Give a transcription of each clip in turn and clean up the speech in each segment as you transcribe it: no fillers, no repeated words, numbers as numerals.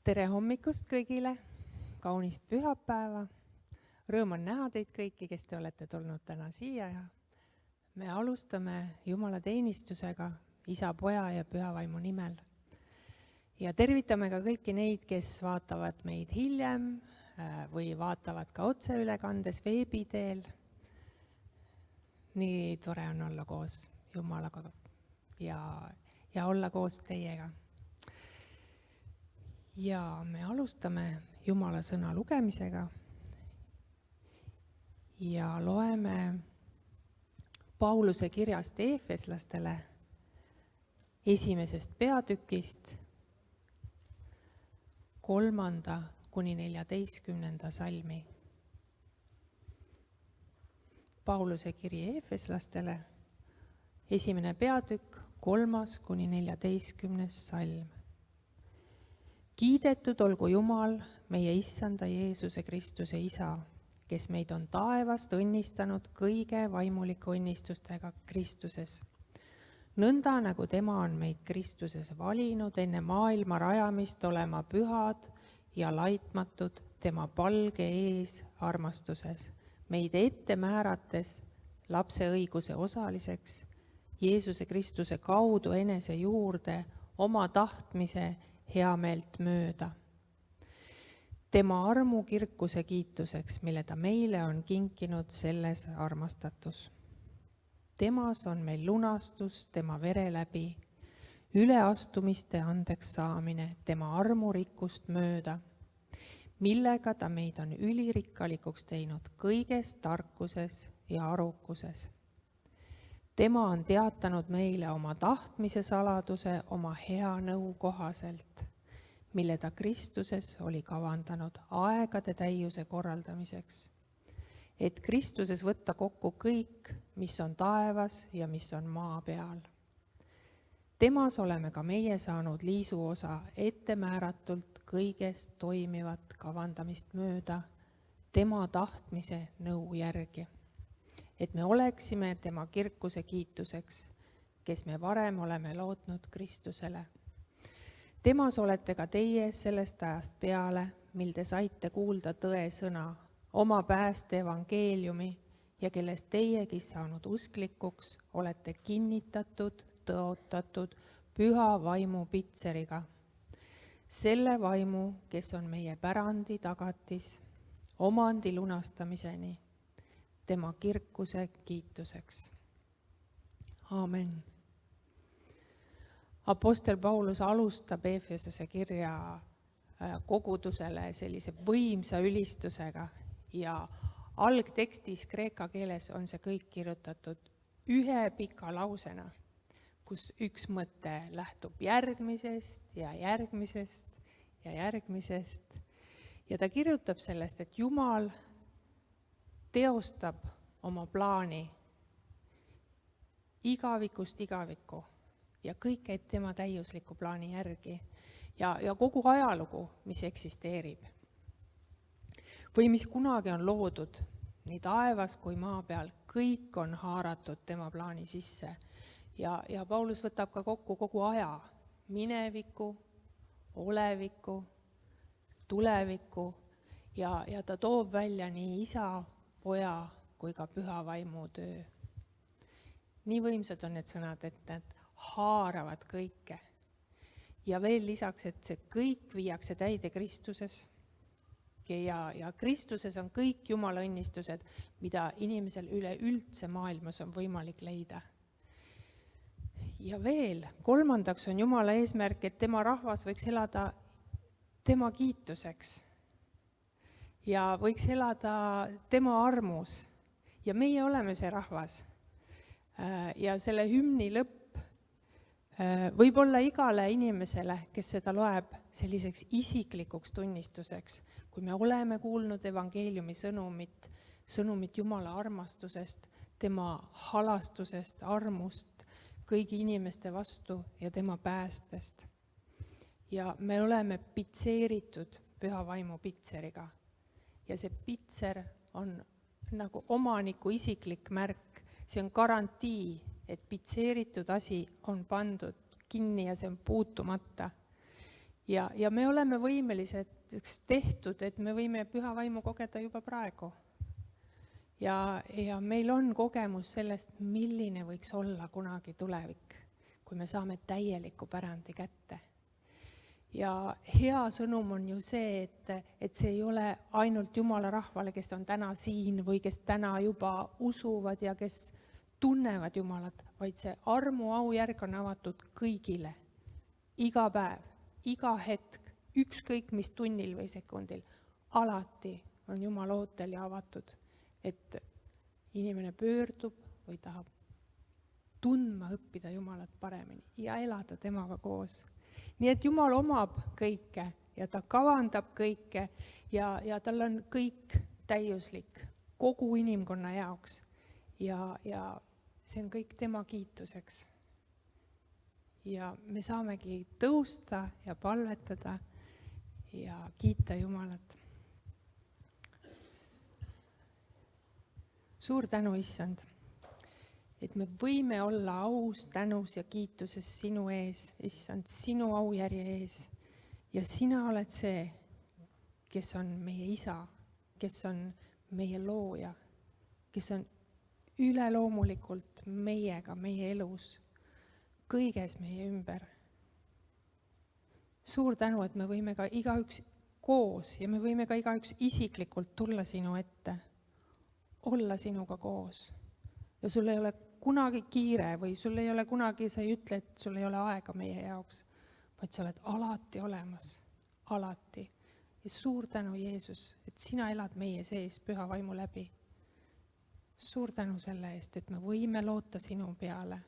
Tere hommikust kõigile, kaunist pühapäeva. Rõõm on näha teid kõiki, kes te olete tulnud täna siia ja me alustame Jumala teenistusega Isa, Poja ja Pühavaimu nimel. Ja tervitame ka kõiki neid, kes vaatavad meid hiljem või vaatavad ka otseülekandes veebi teel. Nii tore on olla koos Jumalaga ja olla koos teiega. Ja me alustame Jumala sõna lugemisega ja loeme Pauluse kirjast Eefeslastele 1. peatükist 3. kuni 14. salmi. Pauluse kiri Eefeslastele 1. peatükk 3. kuni 14. salm. Kiidetud olgu Jumal, meie Issanda Jeesuse Kristuse Isa, kes meid on taevast õnnistanud kõige vaimulike õnnistustega Kristuses. Nõnda nagu tema on meid Kristuses valinud enne maailma rajamist olema pühad ja laitmatud tema palge ees armastuses, meid ette määrates lapse õiguse osaliseks, Jeesuse Kristuse kaudu enese juurde oma tahtmise heameelt mööda. Tema armu kirkuse kiituseks, mille ta meile on kinkinud selles armastatus. Temas on meil lunastus tema vere läbi, üleastumiste andeks saamine tema armurikkust mööda, millega ta meid on ülirikkalikuks teinud kõiges tarkuses ja arukuses. Tema on teatanud meile oma tahtmise saladuse oma hea nõu kohaselt, mille ta Kristuses oli kavandanud aegade täiuse korraldamiseks, et Kristuses võtta kokku kõik, mis on taevas ja mis on maa peal. Temas oleme ka meie saanud liisuosa ettemääratult kõigest toimivat kavandamist mööda, tema tahtmise nõu järgi, et me oleksime tema kirkuse kiituseks, kes me varem oleme lootnud Kristusele. Temas olete ka teie sellest ajast peale, mil te saite kuulda tõe sõna, oma pääste evangeeliumi ja kellest teiegi saanud usklikuks olete kinnitatud, tõotatud püha vaimu pitseriga. Selle vaimu, kes on meie pärandi tagatis, omandi lunastamiseni, tema kirkuse kiituseks. Aamen. Apostel Paulus alustab Eefesose kirja kogudusele sellise võimsa ülistusega ja algtekstis kreeka keeles on see kõik kirjutatud ühe pika lausena, kus üks mõte lähtub järgmisest ja järgmisest ja järgmisest. Ja ta kirjutab sellest, et Jumal teostab oma plaani igavikust igavikku ja kõik käib tema täiusliku plaani järgi ja kogu ajalugu, mis eksisteerib või mis kunagi on loodud, nii taevas kui maa peal, kõik on haaratud tema plaani sisse ja Paulus võtab ka kokku kogu aja, mineviku, oleviku, tuleviku ja ta toob välja nii Isa, Poja kui ka Püha Vaimu töö. Nii võimsad on need sõnad, et need haaravad kõike. Ja veel lisaks, et see kõik viiakse täide Kristuses. Ja Kristuses on kõik Jumala õnnistused, mida inimesel üleüldse maailmas on võimalik leida. Ja veel, kolmandaks on Jumala eesmärk, et tema rahvas võiks elada tema kiituseks. Ja võiks elada tema armus. Ja meie oleme see rahvas. Ja selle hümni lõpp võib olla igale inimesele, kes seda loeb selliseks isiklikuks tunnistuseks, kui me oleme kuulnud evangeeliumi sõnumit Jumala armastusest, tema halastusest, armust kõigi inimeste vastu ja tema päästest. Ja me oleme pitseeritud Püha Vaimu pitseriga. Ja see pitser on nagu omaniku isiklik märk, see on garantii, et pitseeritud asi on pandud kinni ja see on puutumata. Ja me oleme võimelised tehtud, et me võime püha vaimu kogeda juba praegu. Ja meil on kogemus sellest, milline võiks olla kunagi tulevik, kui me saame täieliku pärandi kätte. Ja hea sõnum on ju see, et see ei ole ainult Jumala rahvale, kes on täna siin või kes täna juba usuvad ja kes tunnevad Jumalat, vaid see armu aujärg on avatud kõigile. Iga päev, iga hetk, ükskõik mis tunnil või sekundil, alati on Jumal ootel ja avatud, et inimene pöördub või tahab tundma õppida Jumalat paremini ja elada temaga koos. Nii et Jumal omab kõike ja ta kavandab kõike ja tal on kõik täiuslik kogu inimkonna jaoks. Ja see on kõik tema kiituseks. Ja me saamegi tõusta ja palvetada ja kiita Jumalat. Suur tänu, Issand, et me võime olla aus, tänus ja kiituses sinu ees, Issand, sinu aujärje ees. Ja sina oled see, kes on meie isa, kes on meie looja, kes on üleloomulikult meiega, meie elus, kõiges meie ümber. Suur tänu, et me võime ka igaüks koos ja me võime ka igaüks isiklikult tulla sinu ette, olla sinuga koos. Ja sul ei ole kunagi kiire või sul ei ole kunagi, sa ei ütle, et sul ei ole aega meie jaoks, vaid sa oled alati olemas, alati. Ja suur tänu, Jeesus, et sina elad meie sees püha vaimu läbi. Suur tänu selle eest, et me võime loota sinu peale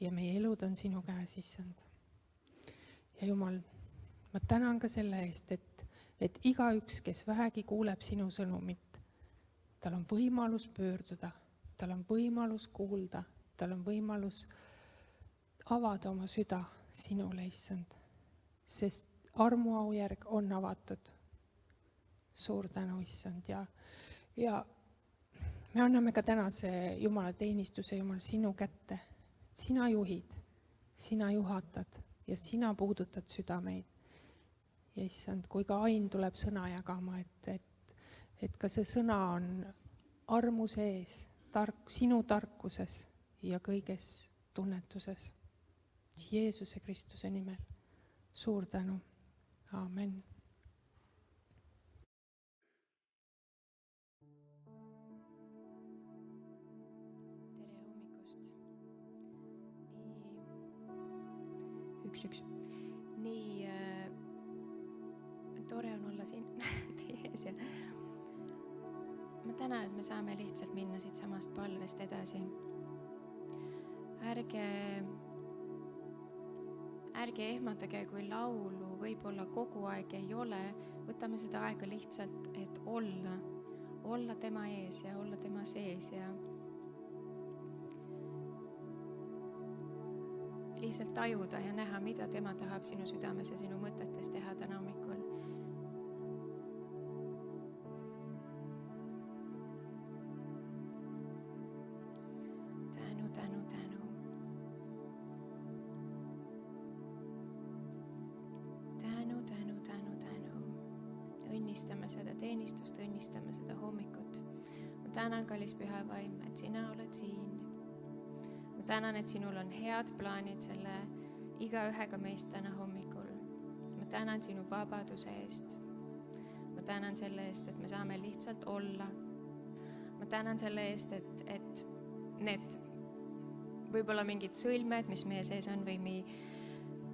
ja meie elud on sinu käes, Issand. Ja Jumal, ma tänan ka selle eest, et igaüks, kes vähegi kuuleb sinu sõnumit, tal on võimalus pöörduda, tal on võimalus kuulda, tal on võimalus avada oma süda sinule, Issand, sest armuaujärg on avatud. Suur tänu, Issand, ja me anname ka tänase Jumala teenistuse, Jumal, sinu kätte. Sina juhid, sina juhatad ja sina puudutad südameid. Ja Issand, kui ka Ain tuleb sõna jagama, et ka see sõna on armu sees, sinu tarkuses ja kõiges tunnetuses. Jeesuse Kristuse nimel. Suur tänu. Aamen. Üks. Nii tore on olla siin teie ees ja ma tänan, et me saame lihtsalt minna siit samast palvest edasi. Ärge ehmatage, kui laulu võib-olla kogu aeg ei ole, võtame seda aega lihtsalt, et olla tema ees ja olla tema sees ja lihtsalt tajuda ja näha, mida tema tahab sinu südames ja sinu mõtetes teha täna hommikul. Õnnistame seda teenistust, õnnistame seda hommikut. Ma tänan, kallis püha vaim, et sina oled siin. Ma tänan, et sinul on head plaanid selle igaühega meist täna hommikul. Ma tänan sinu vabaduse eest. Ma tänan selle eest, et me saame lihtsalt olla. Ma tänan selle eest, et need võib-olla mingid sõlmed, mis meie sees on või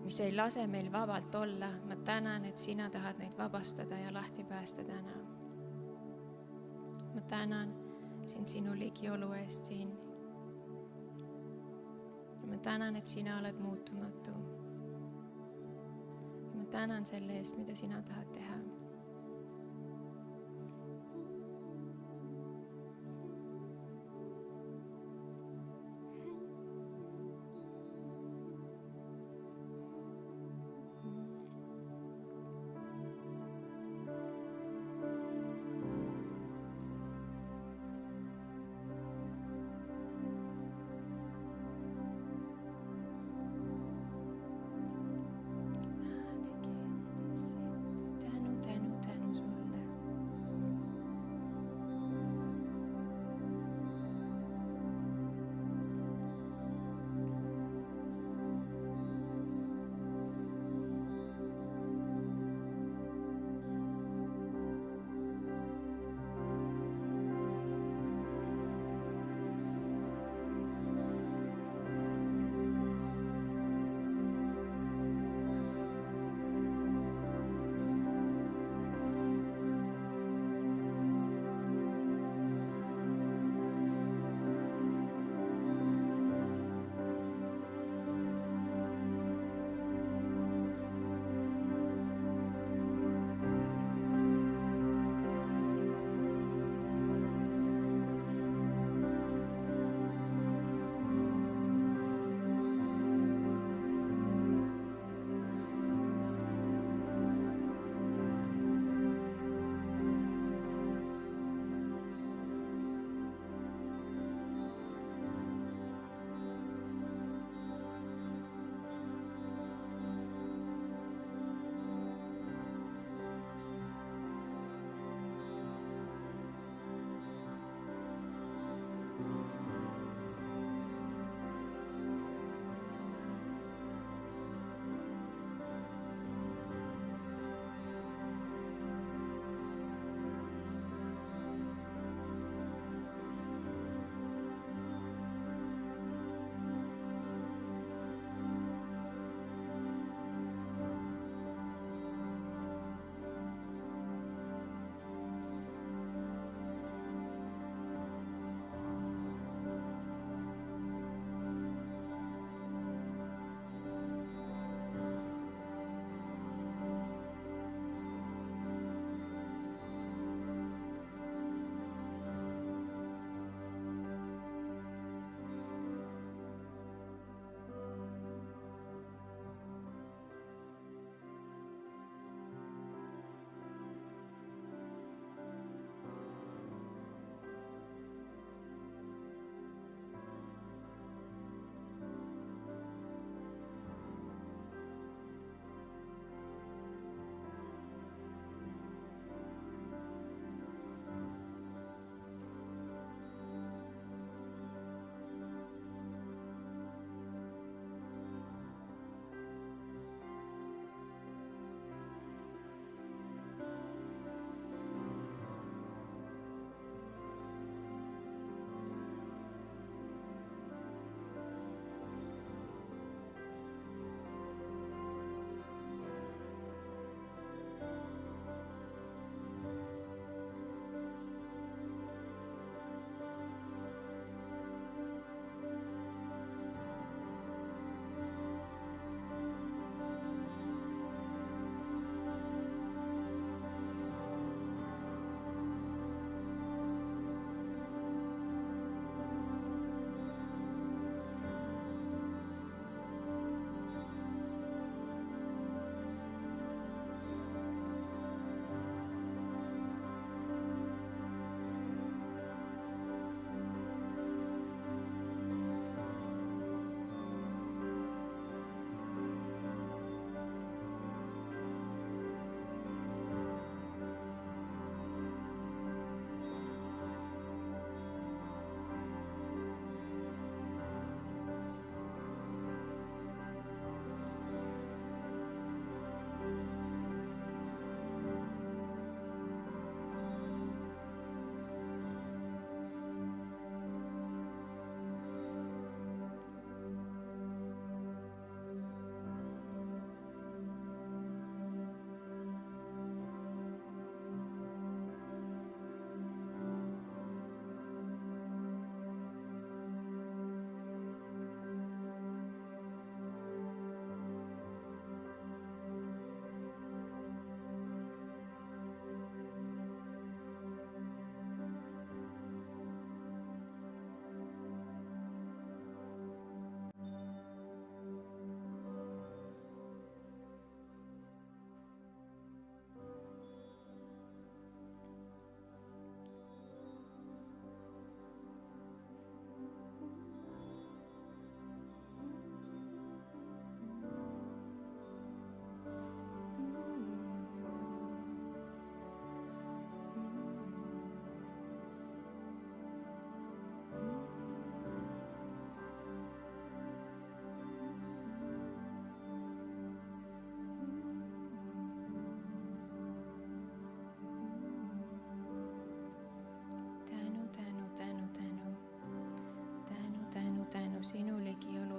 mis ei lase meil vabalt olla. Ma tänan, et sina tahad neid vabastada ja lahti päästa täna. Ma tänan sind sinu ligiolu eest siin. Ma tänan, et sina oled muutumatu. Ma tänan selle eest, mida sina tahad teha.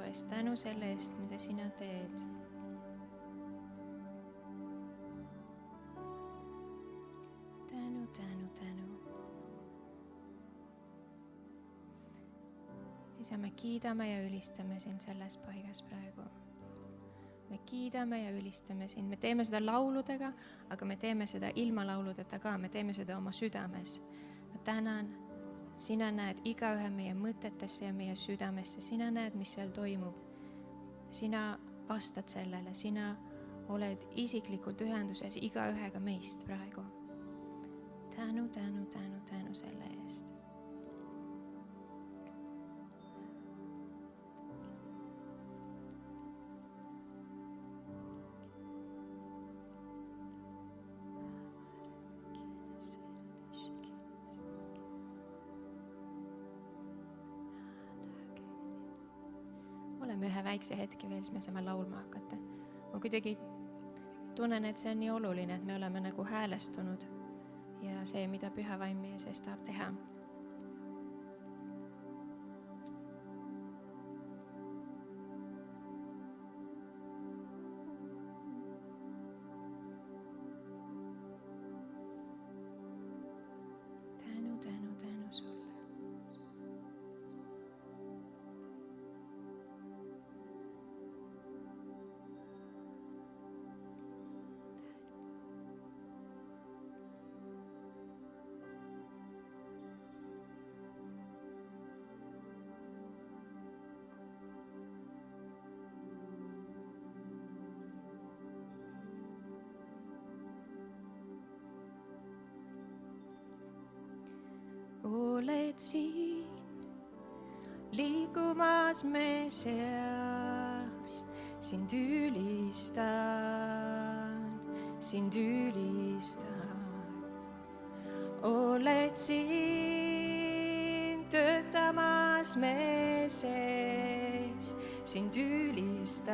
eest, tänu selle eest, mida sina teed. Tänu, tänu, tänu. isa, me kiidame ja ülistame sind selles paigas praegu. Me kiidame ja ülistame sind, me teeme seda lauludega, aga me teeme seda ilma lauludeta ka, me teeme seda oma südames. Ma tänan, sina näed igaühe meie mõtetesse ja meie südamesse, sina näed, mis seal toimub. Sina vastad sellele, sina oled isiklikult ühenduses igaühega meist praegu. Tänu, tänu, tänu, tänu selle eest. Oleme ühe väikse hetke veel, siis me saame laulma hakata. Ma kuidagi tunnen, et see on nii oluline, et me oleme nagu häälestunud ja see, mida Püha Vaim meie sees tahab teha. Tänu, tänu, tänu sulle. Oled siin, liikumas me seas, sind ülistan. Oled siin, töötamas me sees, sind ülistan.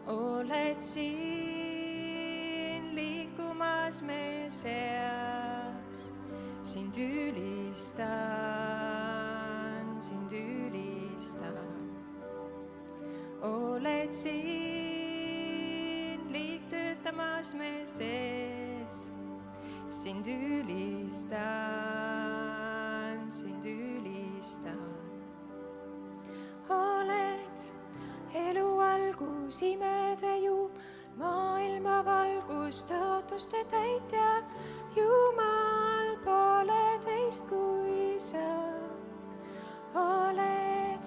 Oled siin, liikumas me seas, sind ülistan. Oled siin, töötamas me sees, sind ülistan. Oled elu algus, imede juum, maailma valgus, tõotuste täitja, Jumal pole teist kui sa. Oled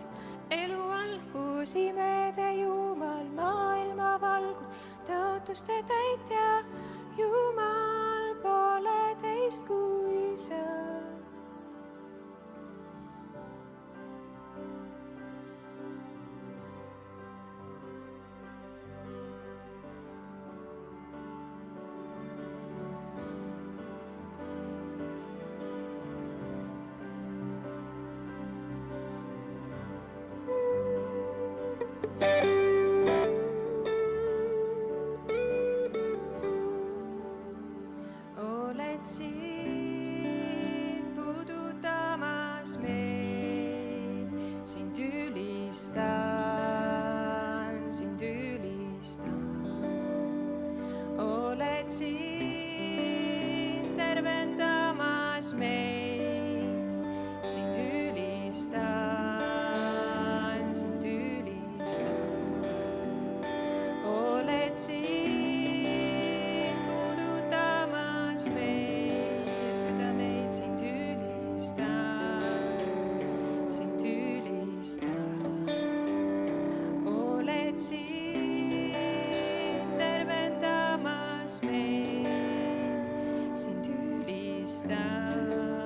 elu algus, imede Jumal, maailma valgus, tõotuste täitja, Jumal pole teist kui sa. Siin puudutamas meid, sind ülistan. Oled siin tervendamas meid, sind ülistan. Oled siin puudutamas meid, Oled siin tervendamas meid, sind ülistan.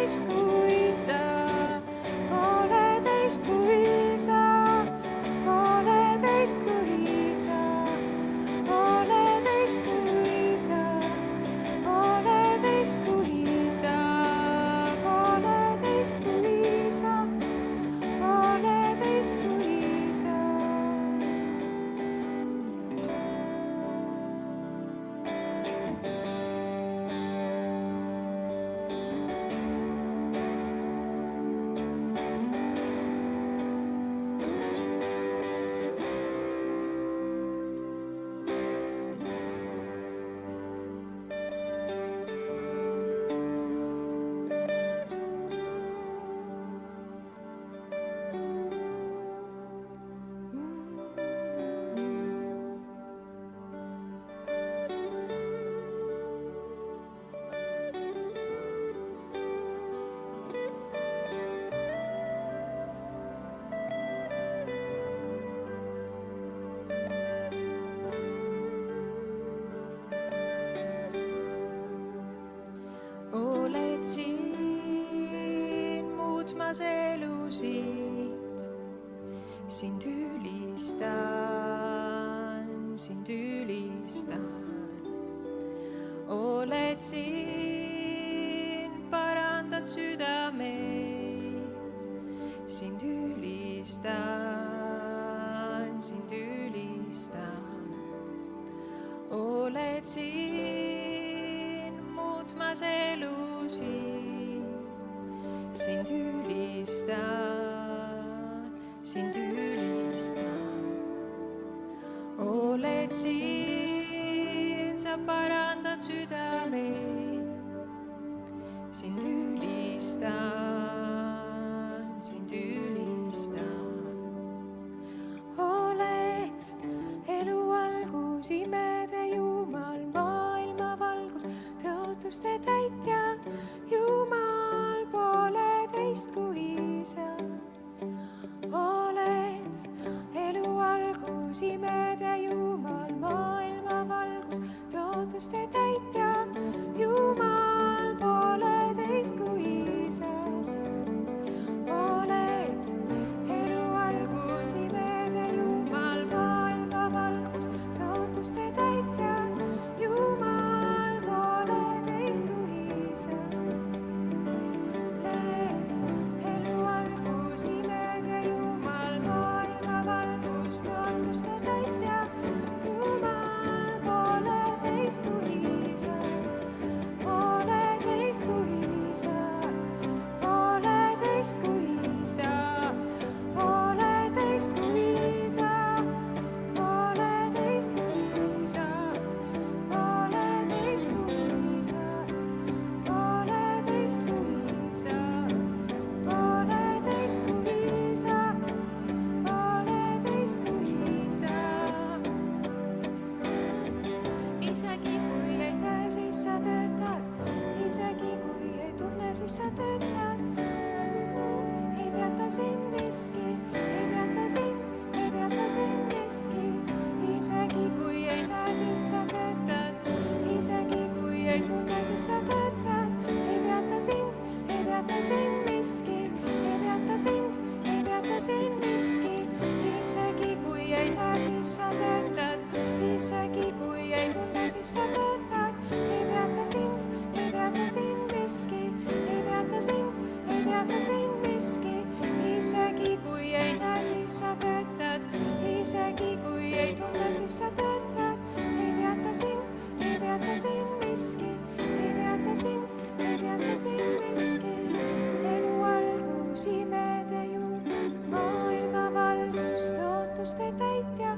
pooleteist kui sa, pooleteist kui sa, pooleteist kui sa, pooleteist kui sa, pooleteist kui sa, pooleteist kui sa, pooleteist kui sa. Oled siin muutmas elusid, sind ülistan, sind ülistan. Oled siin, parandad südameid, sind ülistan, sind ülistan. Oled siin muutmas elusid, sind ülistan, sind ülistan. Oled siin, sa parandad südameid, sind ülistan, sind ülistan. Oled elu algus, imede Jumal, maailma valgus, tõotuste täitja, Jumal, pooleteist kui sa. Oled elu algus, imede Jumal, maailma valgus, tõotuste täitja, Jumal, pooleteist kui sa. Oled elu algus, imede Jumal, maailma valgus, tõotuste täitja, Jumal, pooleteist kui sa. Oled elu algus, imede Jumal, maailma valgus, tõotuste täitja, Jumal, pooleteist kui sa. Pooleteist kui sa, pooleteist kui sa, pooleteist kui sa, pooleteist kui sa, pooleteist kui sa, pooleteist kui sa, pooleteist kui sa, pooleteist kui sa. Isegi kui ei näe, siis sa töötad, isegi kui ei tunne, siis sa töötad. Ei peata sind miski, ei peata sind, ei peata sind miski. Isegi kui ei näe, siis sa töötad, isegi kui ei tunne, siis sa töötad. Ei peata sind miski, ei peata sind, ei peata sind miski. Isegi kui ei näe, siis sa töötad, isegi kui ei tunne, siis sa töötad. Ei peata sind miski, ei peata sind, ei peata sind miski. Isegi kui ei näe, siis sa töötad, isegi kui ei tunne, siis sa töötad. Ei peata sind miski, ei peata sind, ei peata sind miski. Elu algus, imede Jumal, maailma valgus, tõotuste täitja.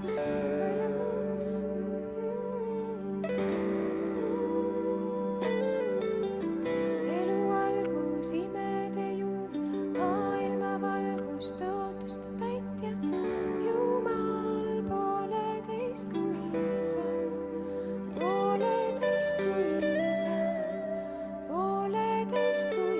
Elu algus, imede Jumal, maailma valgus, tõotuste täitja, Jumal, pooleteist kui sa, pooleteist kui sa, pooleteist kui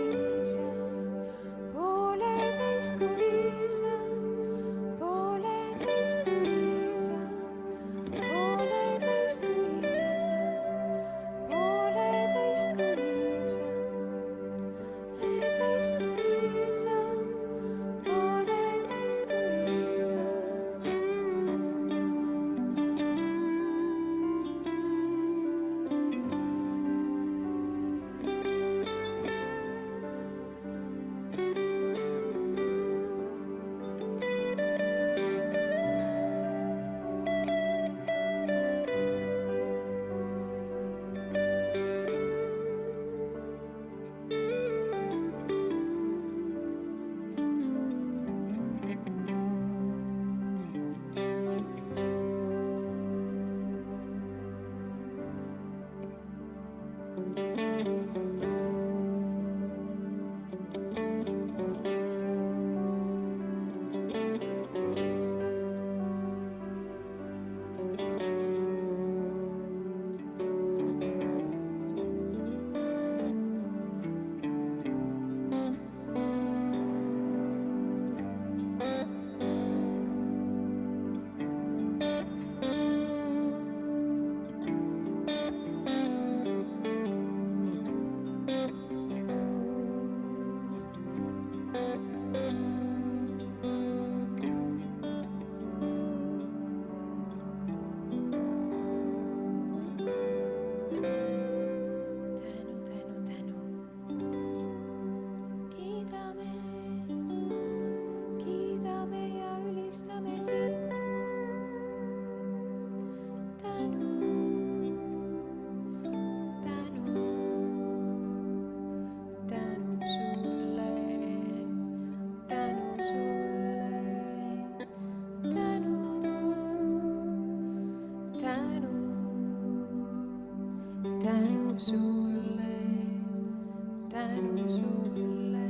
sulle,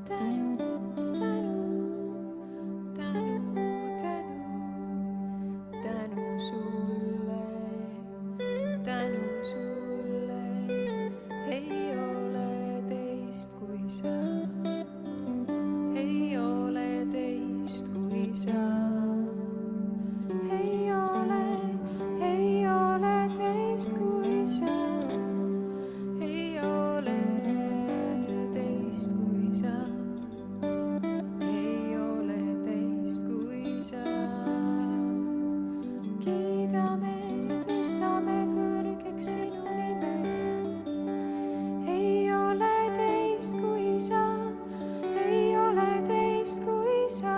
tänu, tänu, tänu, tänu, tänu sulle, tänu sulle, ei ole teist kui sa, ei ole teist kui sa. Ei ole teist kui sa, ei ole teist kui sa, ei ole teist kui sa. Kiidame, tõstame kõrgeks sinu nime. Ei ole teist kui sa, ei ole teist kui sa.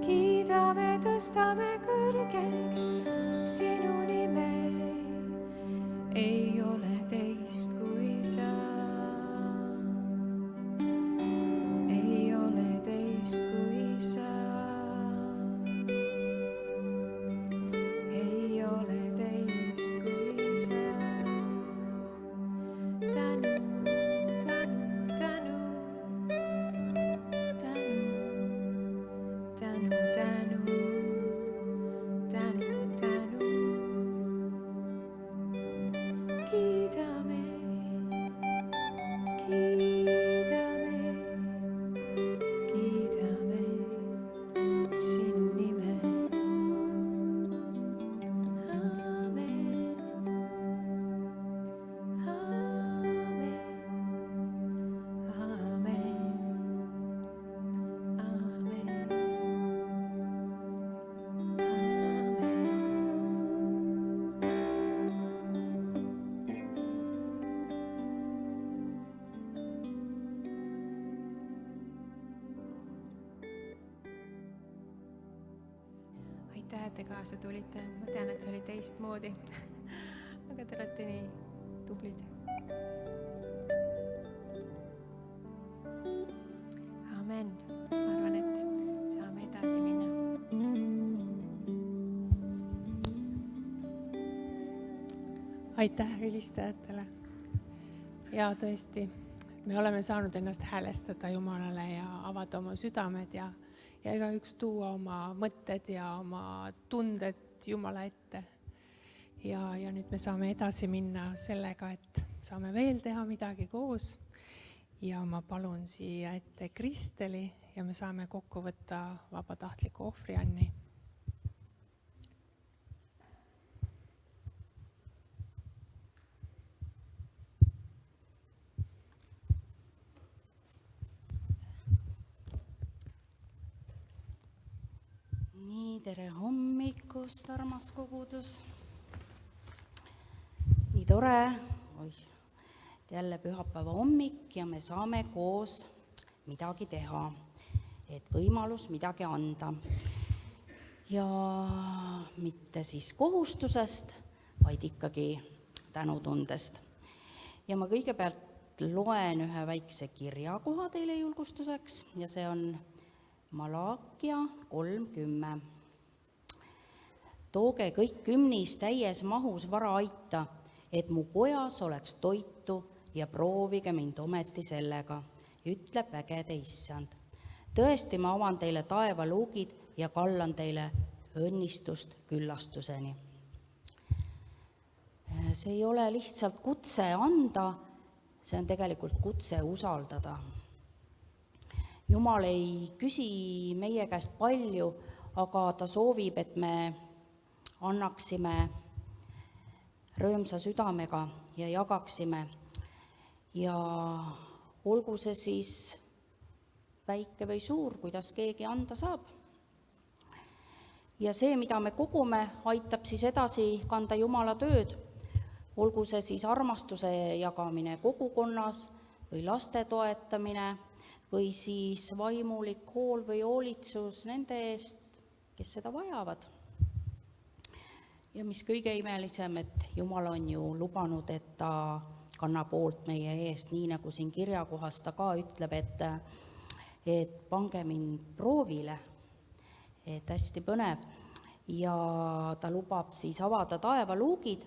Kiidame, tõstame kõrgeks sinu nime. Ei ole teist kui sa, ei ole teist kui sa, ei ole teist kui sa. Tänu, tänu, tänu, tänu, tänu, tänu. Tänu, tänu, kiidame, kiidame, kiidame sinu nime. Aamen, aamen, aamen, aamen. Aitäh, et te kaasa tulite. Ma tean, et see oli teistmoodi, aga te olete nii tublid. Amen. Ma arvan, et saame edasi minna. aitäh ülistajatele. Ja tõesti, me oleme saanud ennast häälestada Jumalale ja avada oma südamed ja igaüks tuua oma mõtted ja oma tunded Jumala ette. Ja nüüd me saame edasi minna sellega, et saame veel teha midagi koos. Ja ma palun siia ette Kristeli ja me saame kokku võtta vabatahtliku ohvrianni. Nii, tere hommikust, armas kogudus. Nii tore, jälle pühapäeva hommik ja me saame koos midagi teha, et võimalus midagi anda. Ja mitte siis kohustusest, vaid ikkagi tänutundest. Ja ma kõigepealt loen ühe väikse kirjakoha teile julgustuseks ja see on Malakia 3:10. Tooge kõik kümnis täies mahus vara aita, et mu kojas oleks toitu ja proovige mind ometi sellega, ütleb vägede Issand. Tõesti, ma avan teile taevaluugid ja kallan teile õnnistust küllastuseni. See ei ole lihtsalt kutse anda, see on tegelikult kutse usaldada. Jumal ei küsi meie käest palju, aga ta soovib, et me annaksime rõõmsa südamega ja jagaksime. Ja olgu see siis väike või suur, kuidas keegi anda saab. Ja see, mida me kogume, aitab siis edasi kanda Jumala tööd. Olgu see siis armastuse jagamine kogukonnas või laste toetamine, või siis vaimulik hool või hoolitsus nende eest, kes seda vajavad. Ja mis kõige imelisem, et Jumal on ju lubanud, et ta kannab hoolt meie eest, nii nagu siin kirjakohas ta ka ütleb, et pange mind proovile, et hästi põnev. Ja ta lubab siis avada taevaluugid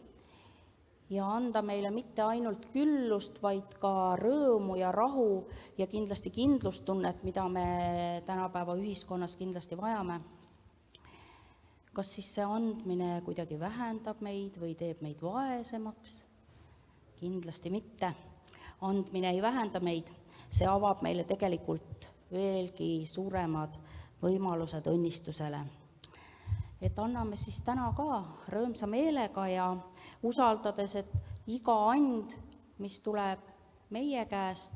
ja anda meile mitte ainult küllust, vaid ka rõõmu ja rahu ja kindlasti kindlustunnet, mida me tänapäeva ühiskonnas kindlasti vajame. Kas siis see andmine kuidagi vähendab meid või teeb meid vaesemaks? Kindlasti mitte. Andmine ei vähenda meid, see avab meile tegelikult veelgi suuremad võimalused õnnistusele. Et anname siis täna ka rõõmsa meelega ja usaldades, et iga and, mis tuleb meie käest,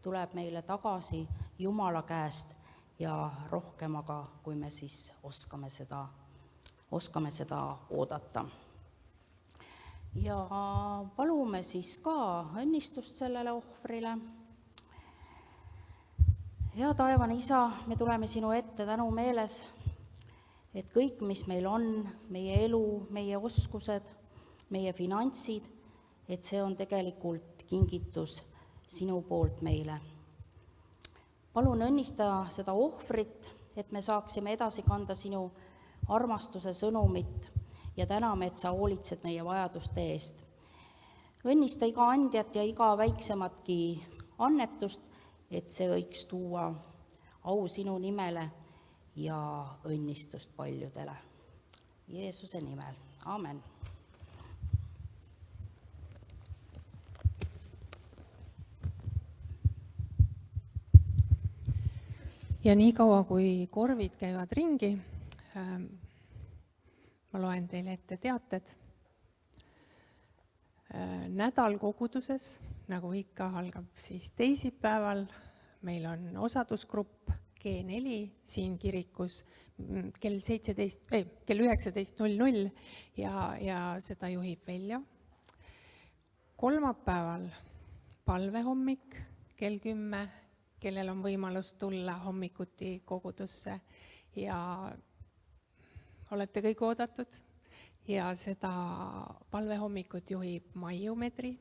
tuleb meile tagasi Jumala käest ja rohkemaga, kui me siis oskame seda oodata. Ja palume siis ka õnnistust sellele ohvrile. Hea taevane Isa, me tuleme sinu ette tänu meeles, et kõik, mis meil on, meie elu, meie oskused, meie finantsid, et see on tegelikult kingitus sinu poolt meile. Palun õnnista seda ohvrit, et me saaksime edasi kanda sinu armastuse sõnumit ja täname, et sa hoolitsed meie vajaduste eest. Õnnista iga andjat ja iga väiksematki annetust, et see võiks tuua au sinu nimele ja õnnistust paljudele. Jeesuse nimel. Amen. Ja nii kaua, kui korvid käivad ringi, ma loen teile ette teated. Nädal koguduses, nagu ikka, algab siis teisipäeval. Meil on osadusgrupp G4 siin kirikus kell 19:00 ja seda juhib Veljo. Kolmapäeval palvehommik kell 10, kellel on võimalus tulla hommikuti kogudusse ja olete kõik oodatud. Ja seda palvehommikut juhib Maiu Medri.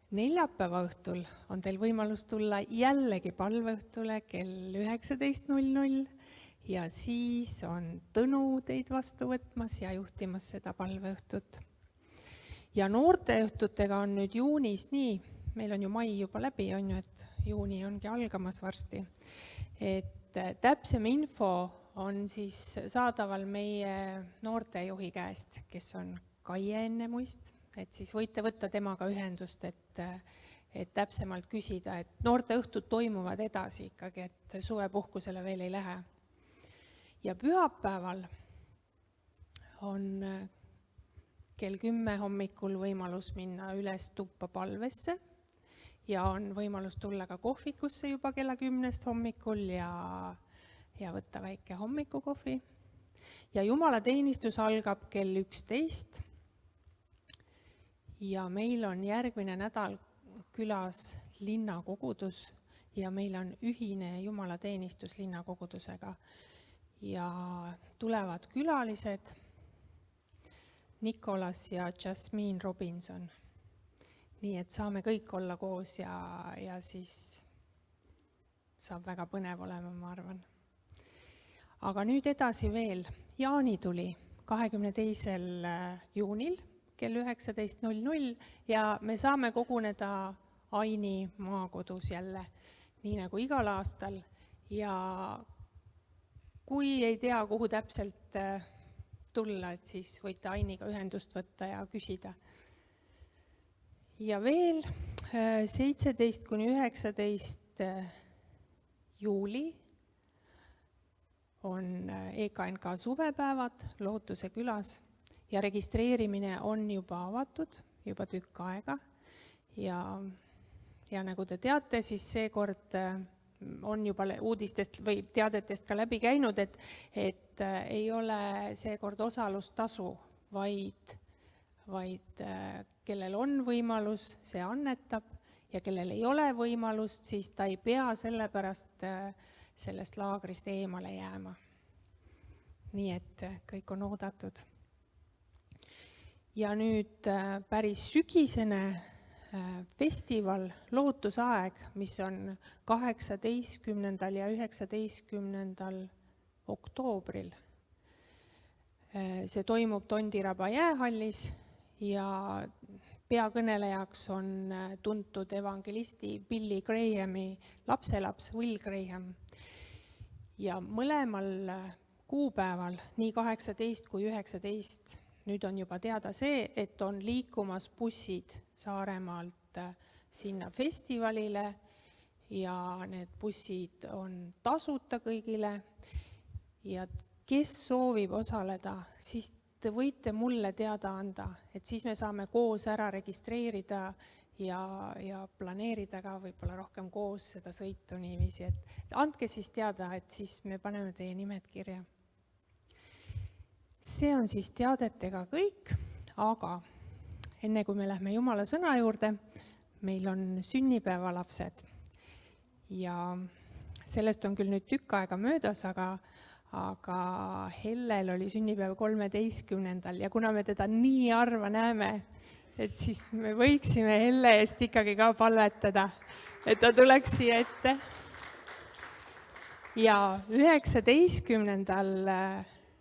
Neljapäeva õhtul on teil võimalus tulla jällegi palveõhtule kell 19:00 ja siis on Tõnu teid vastu võtmas ja juhtimas seda palveõhtut. Ja noorteõhtutega on nüüd juunis nii, meil on ju mai juba läbi, on ju, et juuni ongi algamas varsti, et täpsem info on siis saadaval meie noortejuhi käest, kes on Kaie Ennemuist, et siis võite võtta temaga ühendust, et täpsemalt küsida, et noorteõhtud toimuvad edasi ikkagi, et suvepuhkusele veel ei lähe. Ja pühapäeval on kell 10 hommikul võimalus minna üles tuppa palvesse ja on võimalus tulla ka kohvikusse juba kella 10 hommikul ja võtta väike hommikukohvi. Ja jumalateenistus algab kell 11 ja meil on järgmine nädal külas linnakogudus ja meil on ühine jumalateenistus linnakogudusega ja tulevad külalised Nikolas ja Jasmine Robinson. Nii et saame kõik olla koos ja siis saab väga põnev olema, ma arvan. Aga nüüd edasi veel. Jaanituli 22. juunil kell 19:00 ja me saame koguneda Aini maakodus jälle, nii nagu igal aastal. Ja kui ei tea, kuhu täpselt tulla, et siis võite Ainiga ühendust võtta ja küsida. Ja veel 17–19 juuli on EKNK suvepäevad Lootuse külas ja registreerimine on juba avatud, juba tükk aega. Ja nagu te teate, siis seekord on juba uudistest või teadetest ka läbi käinud, et ei ole seekord osalustasu, vaid kellel on võimalus, see annetab ja kellel ei ole võimalust, siis ta ei pea sellepärast sellest laagrist eemale jääma. Nii et kõik on oodatud. Ja nüüd päris sügisene festival Lootusaeg, mis on 18. ja 19. oktoobril. See toimub Tondiraba jäähallis ja peakõnelejaks on tuntud evangelisti Billy Grahami lapselaps Will Graham. Ja mõlemal kuupäeval, nii 18 kui 19, nüüd on juba teada see, et on liikumas bussid Saaremaalt sinna festivalile ja need bussid on tasuta kõigile. Ja kes soovib osaleda, siis te võite mulle teada anda, et siis me saame koos ära registreerida ja planeerida ka võib-olla rohkem koos seda sõitu niiviisi. Et andke siis teada, et siis me paneme teie nimed kirja. See on siis teadetega kõik, aga enne kui me lähme Jumala sõna juurde, meil on sünnipäevalapsed. Ja sellest on küll nüüd tükk aega möödas, aga Hellel oli sünnipäev 13. ja kuna me teda nii harva näeme, et siis me võiksime Helle eest ikkagi ka palvetada, et ta tuleks siia ette. Ja 19.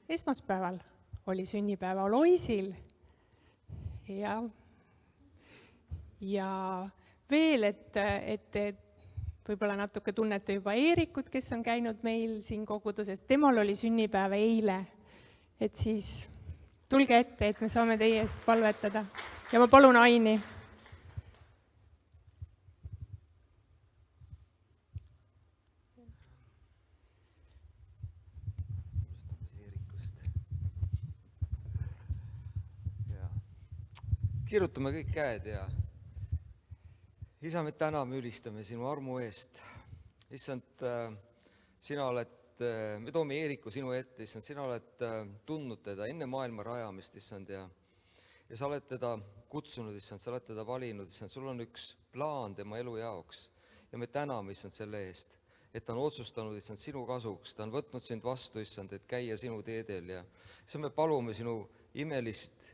esmaspäeval oli sünnipäeva Loisil ja veel, et võib-olla natuke tunnete juba Eerikut, kes on käinud meil siin koguduses, temal oli sünnipäev eile, et siis tulge ette, et me saame teie eest palvetada. Ja ma palun Aini. Kirjutame kõik käed ja Isa, me täname, ülistame sinu armu eest. Issand, sina oled, me toome Eeriku sinu ette, issand, sina oled tundnud teda enne maailma rajamist, issand, ja sa oled teda kutsunud, issand, sa oled teda valinud, issand, sul on üks plaan tema elu jaoks. Ja me täname, issand, selle eest, et ta on otsustanud, issand, sinu kasuks, ta on võtnud sind vastu, issand, et käia sinu teedel ja issand, me palume sinu imelist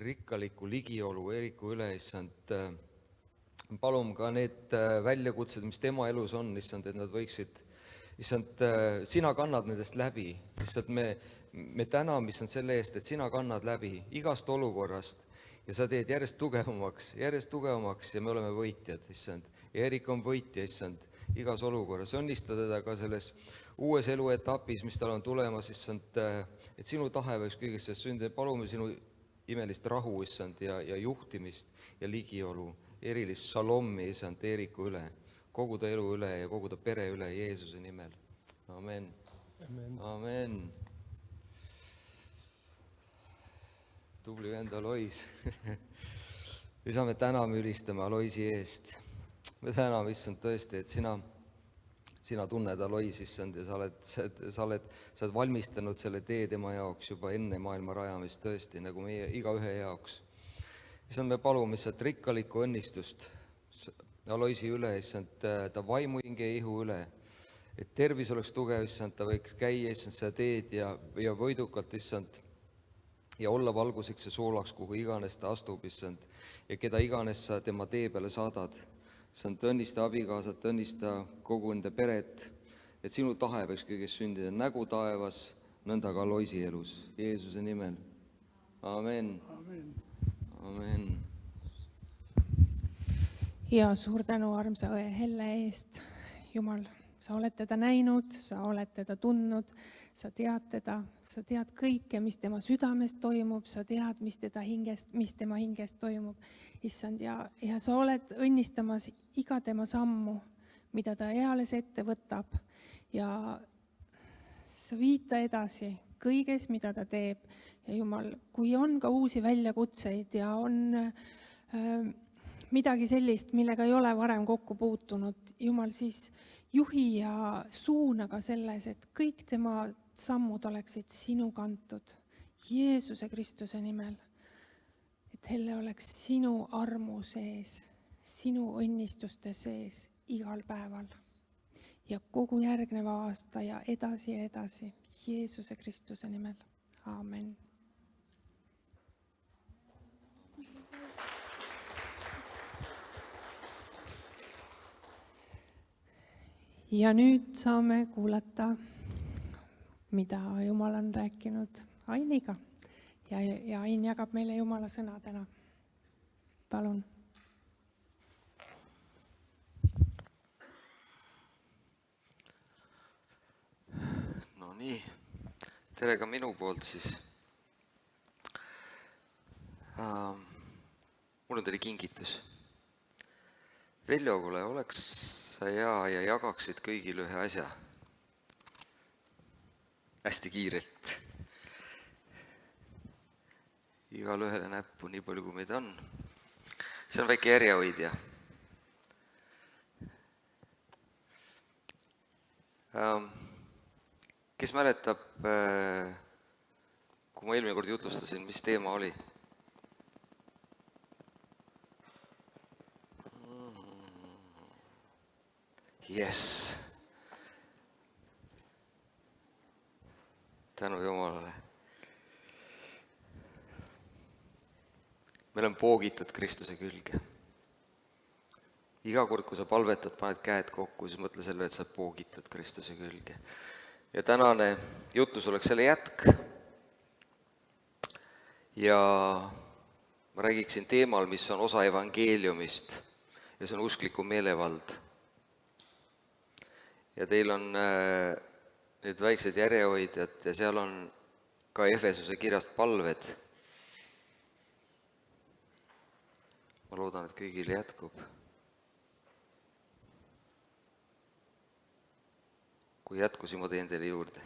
rikkalikku ligiolu Eeriku üle, issand, palume ka need väljakutsed, mis tema elus on, issand, et nad võiksid, issand, sina kannad nendest läbi, issand, me täname, issand, selle eest, et sina kannad läbi igast olukorrast ja sa teed järjest tugevamaks ja me oleme võitjad, issand, ja Erik on võitja, issand, igas olukorras, õnnista teda ka selles uues eluetapis, mis tal on tulemas, issand, et sinu tahe võiks kõigest sellest sündida, palume sinu imelist rahu, issand, ja juhtimist ja ligiolu, erilist šalomi, issand, Eeriku üle, kogu ta elu üle ja kogu ta pere üle Jeesuse nimel. Amen. Amen. Amen. Tubli vend Alois. Isa, me täname, ülistame Aloisi eest. Me täname, issand, tõesti, et sina tunned Alois, issand, ja sa oled valmistanud selle tee tema jaoks juba enne maailma rajamist, tõesti, nagu meie igaühe jaoks. Issand, me palume issand rikkalikku õnnistust Aloisi üle, issand, ta vaimu hinge ihu üle, et tervis oleks tugev, issand, ta võiks käia, issand, seda teed ja võidukalt, issand, ja olla valguseks ja soolaks, kuhu iganes ta astub, issand, ja keda iganes sa tema tee peale saadad. Issand, õnnista abikaasat, õnnista kogu nende peret, et sinu tahe võiks kõigest sündida nägu taevas, nõnda ka Aloisi elus, Jeesuse nimel. Amen. Amen. Amen. Ja suur tänu armsa õe Helle eest. Jumal, sa oled teda näinud, sa oled teda tundnud, sa tead teda, sa tead kõike, mis tema südames toimub, sa tead, mis tema hingest toimub. Issand, ja sa oled õnnistamas iga tema sammu, mida ta eales ette võtab ja sa viid ta edasi kõiges, mida ta teeb. Ja Jumal, kui on ka uusi väljakutseid ja on midagi sellist, millega ei ole varem kokku puutunud, Jumal, siis juhi ja suuna ka selles, et kõik tema sammud oleksid sinu kantud Jeesuse Kristuse nimel. Et Helle oleks sinu armu sees, sinu õnnistuste sees igal päeval ja kogu järgneva aasta ja edasi Jeesuse Kristuse nimel. Aamen. Ja nüüd saame kuulata, mida Jumal on rääkinud Ainiga ja Ain jagab meile Jumala sõna täna. Palun. No nii, tere ka minu poolt siis. Mul on teile kingitus. Veljo, kuule, oleks sa hea ja jagaksid kõigile ühe asja. Hästi kiirelt. Igale ühele näppu, nii palju kui meid on. See on väike järjehoidja. Kes mäletab, kui ma eelmine kord jutlustasin, mis teema oli? Yes. Tänu Jumalale. Me oleme poogitud Kristuse külge. Iga kord, kui sa palvetad, paned käed kokku, siis mõtle selle, et sa oled poogitud Kristuse külge. Ja tänane jutlus oleks selle jätk. Ja ma räägiksin teemal, mis on osa evangeeliumist ja see on uskliku meelevald. Ja teil on need väiksed järjehoidjad ja seal on ka Efesuse kirjast palved. Ma loodan, et kõigil jätkub. Kui jätkusi, ma teen teile juurde.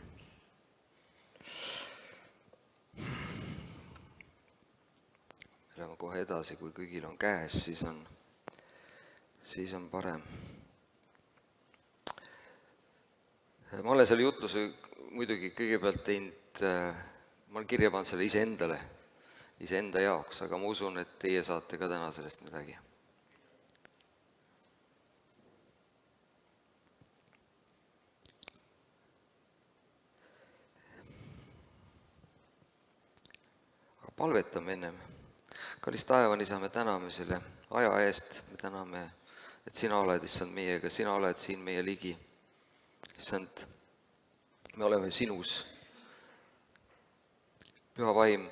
Läheme kohe edasi, kui kõigil on käes, siis on parem. Ma olen selle jutluse muidugi kõigepealt teinud, ma olen kirja pannud selle iseenda jaoks, aga ma usun, et teie saate ka täna sellest midagi. Aga palvetame ennem. Kallis taevane Isa, me täname selle aja eest, me täname, et sina oled, issand, meiega, sina oled siin meie ligi. Issand, me oleme sinus. Püha vaim,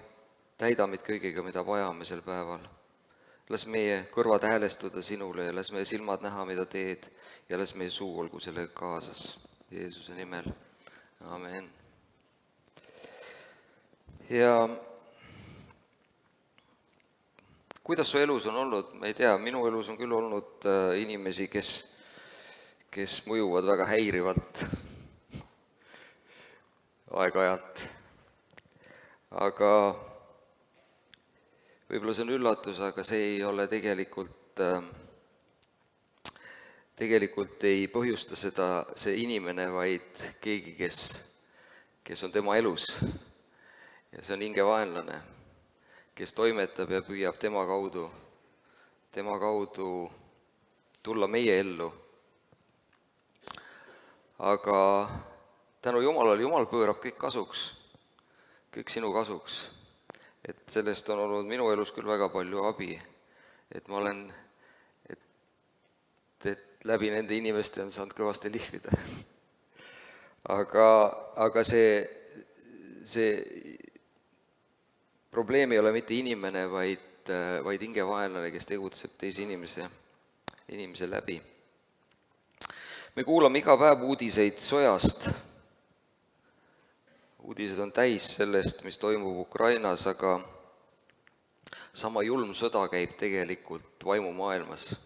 täida meid kõigega, mida vajame sel päeval. Las meie kõrvad häälestuda sinule ja las meie silmad näha, mida teed ja las meie suu olgu sellega kaasas. Jeesuse nimel. Amen. Ja kuidas su elus on olnud? Ma ei tea, minu elus on küll olnud inimesi, kes mõjuvad väga häirivalt aeg-ajalt. Aga võib-olla see on üllatus, aga see ei ole tegelikult ei põhjusta seda see inimene, vaid keegi, kes on tema elus. Ja see on hingevaenlane, kes toimetab ja püüab tema kaudu tulla meie ellu. Aga tänu Jumalale, Jumal pöörab kõik kasuks, kõik sinu kasuks. Et sellest on olnud minu elus küll väga palju abi, et ma olen, et läbi nende inimeste on saanud kõvasti lihvida. Aga see probleem ei ole mitte inimene, vaid hingevaenlane, kes tegutseb teise inimese läbi. Me kuulame iga päev uudiseid sojast. Uudised on täis sellest, mis toimub Ukrainas, aga sama julm sõda käib tegelikult vaimumaailmas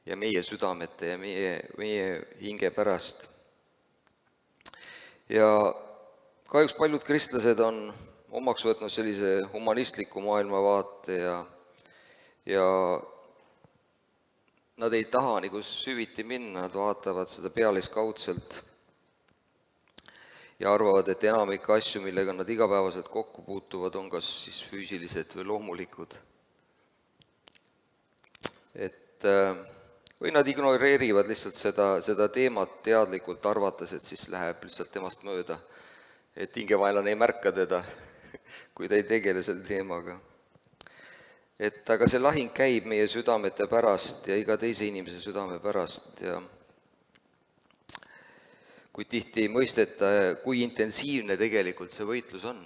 ja meie südamete ja meie hinge pärast. Ja kahjuks paljud kristlased on omaks võtnud sellise humanistliku maailmavaate ja nad ei taha nagu süviti minna, nad vaatavad seda pealiskaudselt ja arvavad, et enamik asju, millega nad igapäevaselt kokku puutuvad, on kas siis füüsilised või loomulikud. Või nad ignoreerivad lihtsalt seda teemat teadlikult, arvates, et siis läheb lihtsalt temast mööda, et hingevaenlane ei märka teda, kui ta ei tegele selle teemaga. Aga see lahing käib meie südamete pärast ja iga teise inimese südame pärast ja kui tihti ei mõisteta, kui intensiivne tegelikult see võitlus on.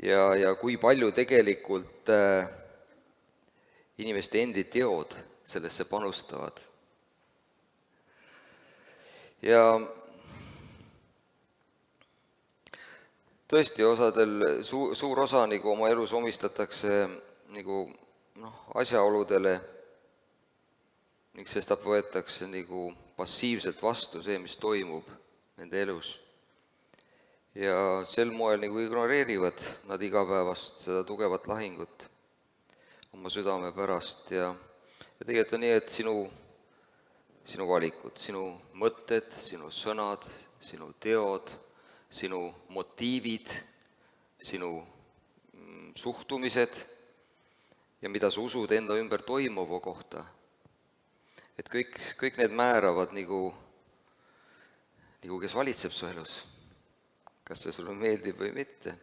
ja kui palju tegelikult inimeste endi teod sellesse panustavad. Ja tõesti, osadel suur osa nagu oma elus omistatakse nagu asjaoludele, ning sestap võetakse nagu passiivselt vastu see, mis toimub nende elus. Ja sel moel nagu ignoreerivad nad igapäevast seda tugevat lahingut oma südame pärast ja tegelikult on nii, et sinu valikud, sinu mõtted, sinu sõnad, sinu teod, sinu motiivid, sinu suhtumised ja mida sa usud enda ümber toimuva kohta, et kõik need määravad nagu kes valitseb su elus, kas see sulle meeldib või mitte.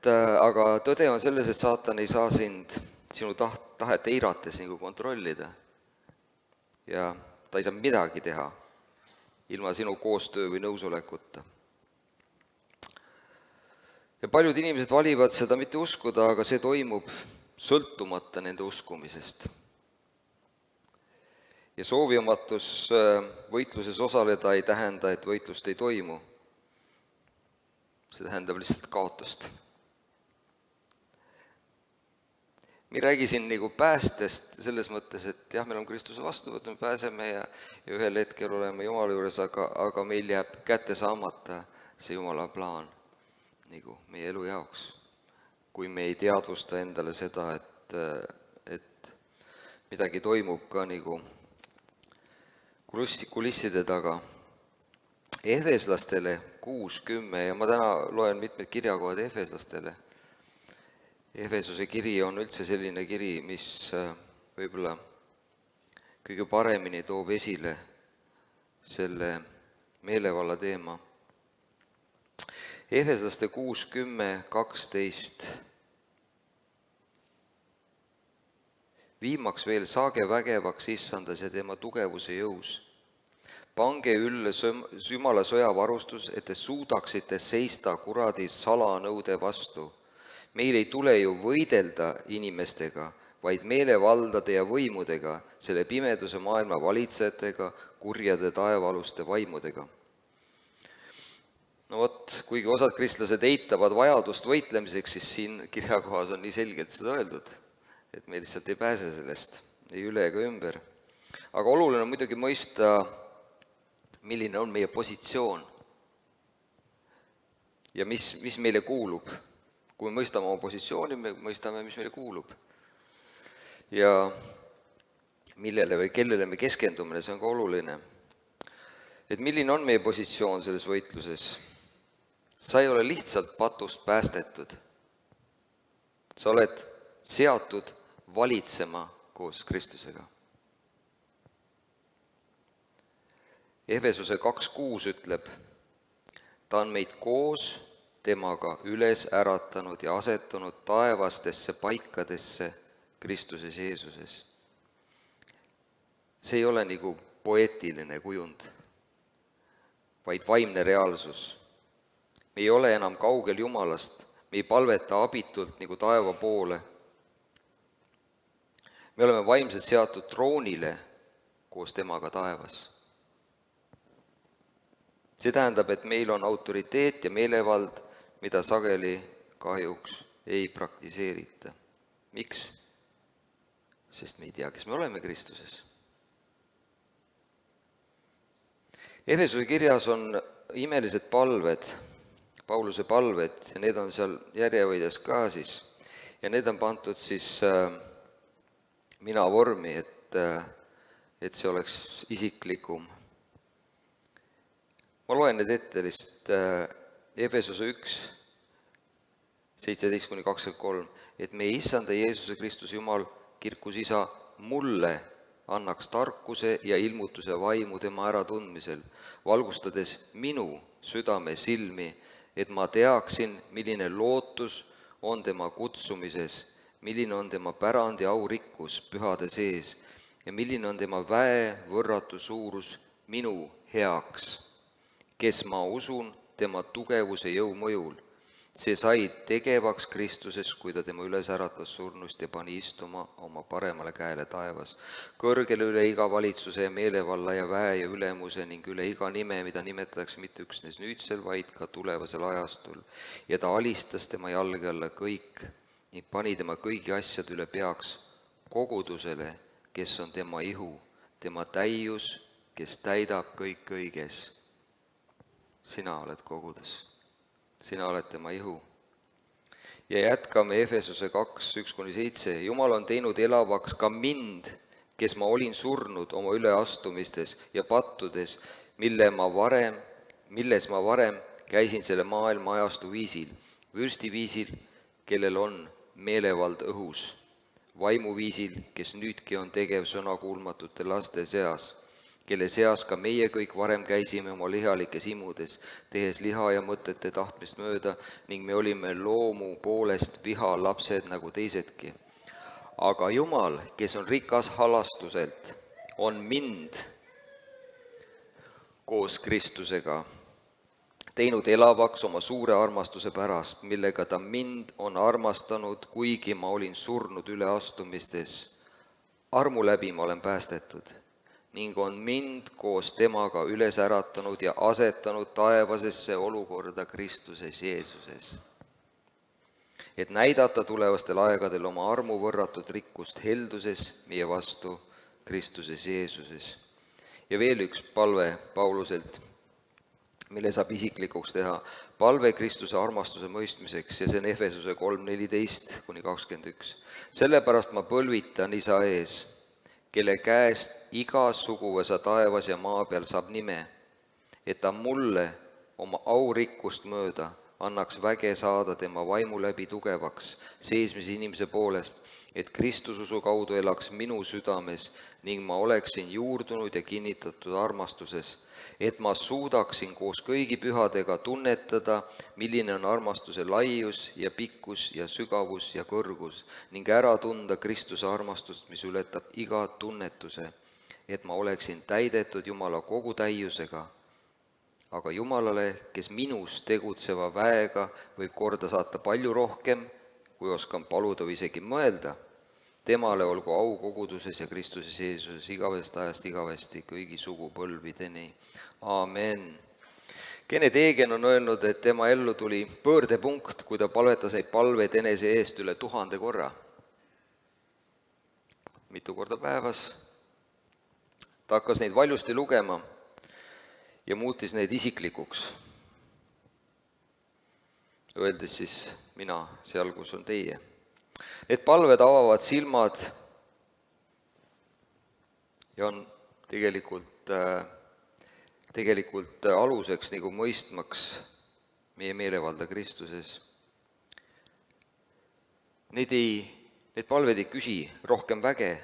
Aga tõde on selles, et saatan ei saa sind sinu tahet eirates nagu kontrollida ja ta ei saa midagi teha ilma sinu koostöö või nõusolekuta. Ja paljud inimesed valivad seda mitte uskuda, aga see toimub sõltumata nende uskumisest. Ja soovimatus võitluses osaleda ei tähenda, et võitlust ei toimu. See tähendab lihtsalt kaotust. Me ei räägi siin nagu päästest selles mõttes, et jah, meil on Kristuse vastuvõtt, me pääseme ja ühel hetkel oleme Jumala juures, aga meil jääb kätte saamata see Jumala plaan nagu meie elu jaoks. Kui me ei teadvusta endale seda, et midagi toimub ka nagu kulisside taga. Efeslastele 6:10 ja ma täna loen mitmed kirjakohad Efeslastele. Efesuse kiri on üldse selline kiri, mis võib-olla kõige paremini toob esile selle meelevalla teema. Efeslaste 6:10-12. Viimaks veel, saage vägevaks issandas ja tema tugevuse jõus. Pange ülle Jumala sõjavarustus, et te suudaksite seista kuradi salanõude vastu. Meil ei tule ju võidelda inimestega, vaid meelevaldade ja võimudega, selle pimeduse maailma valitsejatega, kurjade taevaaluste vaimudega. No vot, kuigi osad kristlased eitavad vajadust võitlemiseks, siis siin kirjakohas on nii selgelt seda öeldud, et me lihtsalt ei pääse sellest, ei üle ega ümber. Aga oluline on muidugi mõista, milline on meie positsioon ja mis meile kuulub. Kui me mõistame oma positsiooni, me mõistame, mis meile kuulub. Ja millele või kellele me keskendume, see on ka oluline. Et milline on meie positsioon selles võitluses? Sa ei ole lihtsalt patust päästetud. Sa oled seatud valitsema koos Kristusega. Efesuse 2:6 ütleb, ta on meid koos temaga üles äratanud ja asetanud taevastesse paikadesse Kristuses Jeesuses. See ei ole nagu poeetiline kujund, vaid vaimne reaalsus. Me ei ole enam kaugel Jumalast, me ei palveta abitult nagu taeva poole. Me oleme vaimselt seatud troonile koos temaga taevas. See tähendab, et meil on autoriteet ja meelevald, mida sageli kahjuks ei praktiseerita. Miks? Sest me ei tea, kes me oleme Kristuses. Efesuse kirjas on imelised palved, Pauluse palved, ja need on seal järjevõides ka siis. Ja need on pandud siis mina vormi, et see oleks isiklikum. Ma loen need ette lihtsalt Efesuse 1, 17-23, et meie issanda Jeesuse Kristuse Jumal, kirkus isa, mulle annaks tarkuse ja ilmutuse vaimu tema äratundmisel, valgustades minu südame silmi, et ma teaksin, milline lootus on tema kutsumises, milline on tema pärand ja aurikkus pühade sees ja milline on tema väe võrratu suurus minu heaks, kes ma usun tema tugevuse jõu mõjul See sai tegevaks Kristuses, kui ta tema üles äratas surnust ja pani istuma oma paremale käele taevas, kõrgele üle iga valitsuse ja meelevalla ja väe ja ülemuse ning üle iga nime, mida nimetatakse mitte üksnes nüüdsel, vaid ka tulevasel ajastul. Ja ta alistas tema jalge alla kõik ning pani tema kõigi asjade üle peaks kogudusele, kes on tema ihu, tema täius, kes täidab kõik kõiges. Sina oled kogudus. Sina oled tema ihu. Ja jätkame Efesuse 2:1-7. Jumal on teinud elavaks ka mind, kes ma olin surnud oma üleastumistes ja pattudes, milles ma varem käisin selle maailma ajastu viisil, vürstiviisil, kellel on meelevald õhus, vaimuviisil, kes nüüdki on tegev sõnakuulmatute laste seas, kelle seas ka meie kõik varem käisime oma lihalikes imudes, tehes liha ja mõtete tahtmist mööda ning me olime loomu poolest viha lapsed nagu teisedki. Aga Jumal, kes on rikas halastuselt, on mind koos Kristusega teinud elavaks oma suure armastuse pärast, millega ta mind on armastanud, kuigi ma olin surnud üleastumistes. Armu läbi ma olen päästetud ning on mind koos temaga üles äratanud ja asetanud taevasesse olukorda Kristuses Jeesuses, et näidata tulevastel aegadel oma armu võrratud rikkust helduses meie vastu Kristuses Jeesuses. Ja veel üks palve Pauluselt, mille saab isiklikuks teha, palve Kristuse armastuse mõistmiseks, ja see on Efesuse 3:14-21. Sellepärast ma põlvitan Isa ees, kelle käest iga suguvõsa taevas ja maa peal saab nime, et ta mulle oma aurikkust mööda annaks väge saada tema vaimu läbi tugevaks, seesmise inimese poolest, et Kristususu kaudu elaks minu südames ning ma oleksin juurdunud ja kinnitatud armastuses, et ma suudaksin koos kõigi pühadega tunnetada, milline on armastuse laius ja pikkus ja sügavus ja kõrgus ning ära tunda Kristuse armastust, mis ületab iga tunnetuse, et ma oleksin täidetud Jumala kogu täiusega. Aga Jumalale, kes minus tegutseva väega võib korda saata palju rohkem, kui oskan paluda või isegi mõelda, temale olgu au koguduses ja Kristuses Jeesuses igavest ajast igavesti kõigi sugupõlvideni. Aamen. Kenneth Hagin on öelnud, et tema ellu tuli pöördepunkt, kui ta palvetas neid palveid enese eest üle 1000 korra. Mitu korda päevas. Ta hakkas neid valjusti lugema ja muutis neid isiklikuks, öeldes siis mina seal, kus on teie. Need palved avavad silmad ja on tegelikult aluseks nagu mõistmaks meie meelevalda Kristuses. Need palved ei küsi rohkem väge,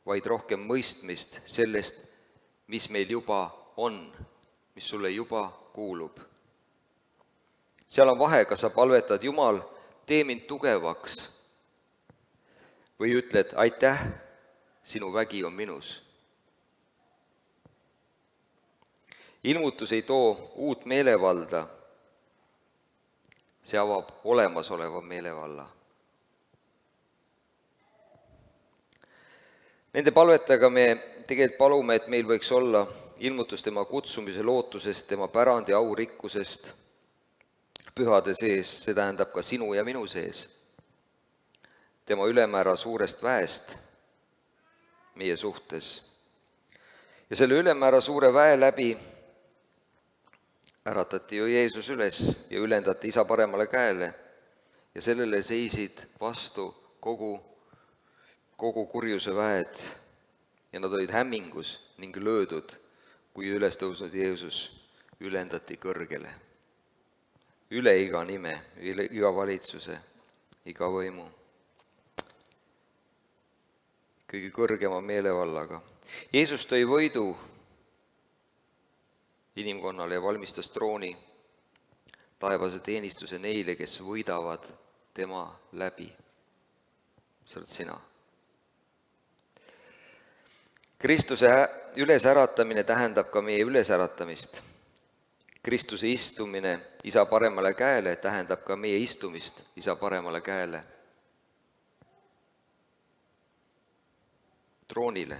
vaid rohkem mõistmist sellest, mis meil juba on, mis sulle juba kuulub. Seal on vahe, kas sa palvetad, Jumal, tee mind tugevaks, või ütled, aitäh, sinu vägi on minus. Ilmutus ei too uut meelevalda, see avab olemasoleva meelevalla. Nende palvetega me tegelikult palume, et meil võiks olla ilmutus tema kutsumise lootusest, tema pärandi aurikkusest pühade sees, see tähendab ka sinu ja minu sees, tema ülemäära suurest väest meie suhtes. Ja selle ülemäära suure väe läbi äratati ju Jeesus üles ja ülendati Isa paremale käele ja sellele seisid vastu kogu kurjuse väed ja nad olid hämmingus ning löödud, kui üles tõusnud Jeesus ülendati kõrgele. Üle iga nime, üle iga valitsuse, iga võimu. Kõige kõrgema meelevallaga. Jeesus tõi võidu inimkonnale ja valmistas trooni taevase teenistuse neile, kes võidavad tema läbi. See oled sina. Kristuse ülesäratamine tähendab ka meie ülesäratamist. Kristuse istumine Isa paremale käele tähendab ka meie istumist Isa paremale käele, troonile,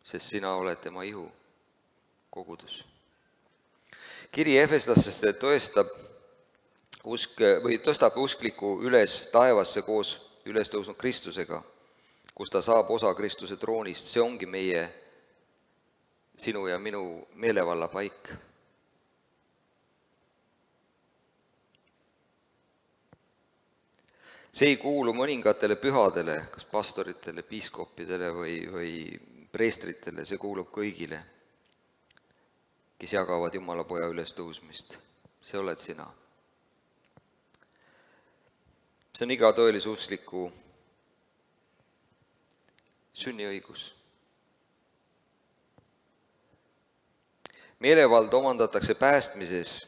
sest sina oled tema ihu, kogudus. Kiri Efeslastesse tõstab uskliku üles taevasse koos üles tõusnud Kristusega, kus ta saab osa Kristuse troonist. See ongi meie, sinu ja minu meelevalla paik. See ei kuulu mõningatele pühadele, kas pastoritele, piiskoppidele või preestritele, see kuulub kõigile, kes jagavad Jumala Poja ülestõusmist. See oled sina. See on iga tõelise uskliku sünniõigus. Meelevald omandatakse päästmises,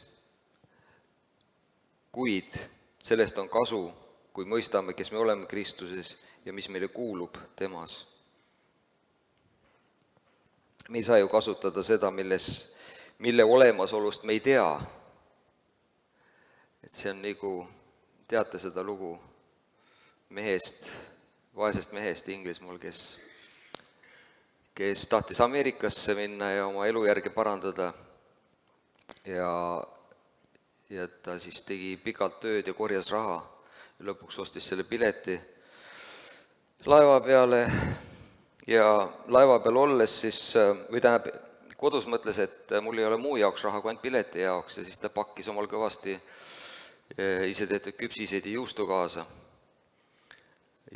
kuid sellest on kasu, kui mõistame, kes me oleme Kristuses ja mis meile kuulub temas. Me ei saa ju kasutada seda, mille olemasolust me ei tea. Et see on nagu, teate seda lugu vaesest mehest Inglismaal, kes tahtis Ameerikasse minna ja oma elujärge parandada ja ta siis tegi pikalt tööd ja korjas raha ja lõpuks ostis selle pileti laeva peale ja laeva peal olles kodus mõtles, et mul ei ole muu jaoks raha kui ainult pileti jaoks ja siis ta pakkis omal kõvasti ise tehtud küpsiseid ja juustu kaasa.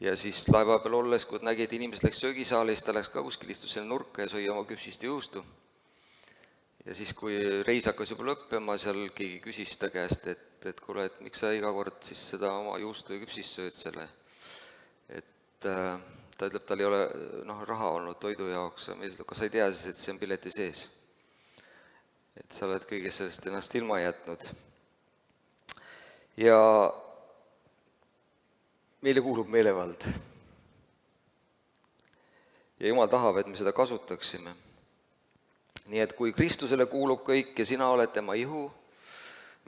Ja siis laeva peal olles, kui nägi, et inimesed läks söögisaalis, ta läks ka kuskil, istus selle nurka ja sõi oma küpsist ja juustu. Ja siis, kui reis hakkas juba lõppema, seal keegi küsis ta käest, et kuule, et miks sa iga kord siis seda oma juustu ja küpsist sööd selle. Et ta ütleb, tal ei ole raha olnud toidu jaoks, kas sa ei tea siis, et see on pileti sees. Et sa oled kõigest sellest ennast ilma jätnud. Ja meile kuulub meelevald. Ja Jumal tahab, et me seda kasutaksime. Nii et kui Kristusele kuulub kõik ja sina oled tema ihu,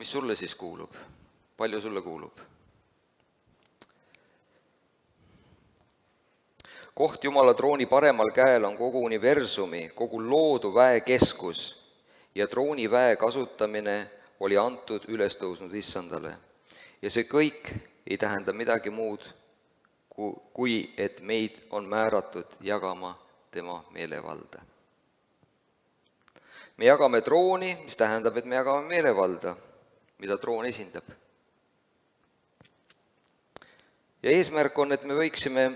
mis sulle siis kuulub? Palju sulle kuulub? Koht Jumala trooni paremal käel on kogu universumi, kogu loodu väe keskus ja trooni väe kasutamine oli antud ülestõusnud issandale. Ja see kõik ei tähenda midagi muud, kui et meid on määratud jagama tema meelevalda. Me jagame trooni, mis tähendab, et me jagame meelevalda, mida troon esindab. Ja eesmärk on, et me võiksime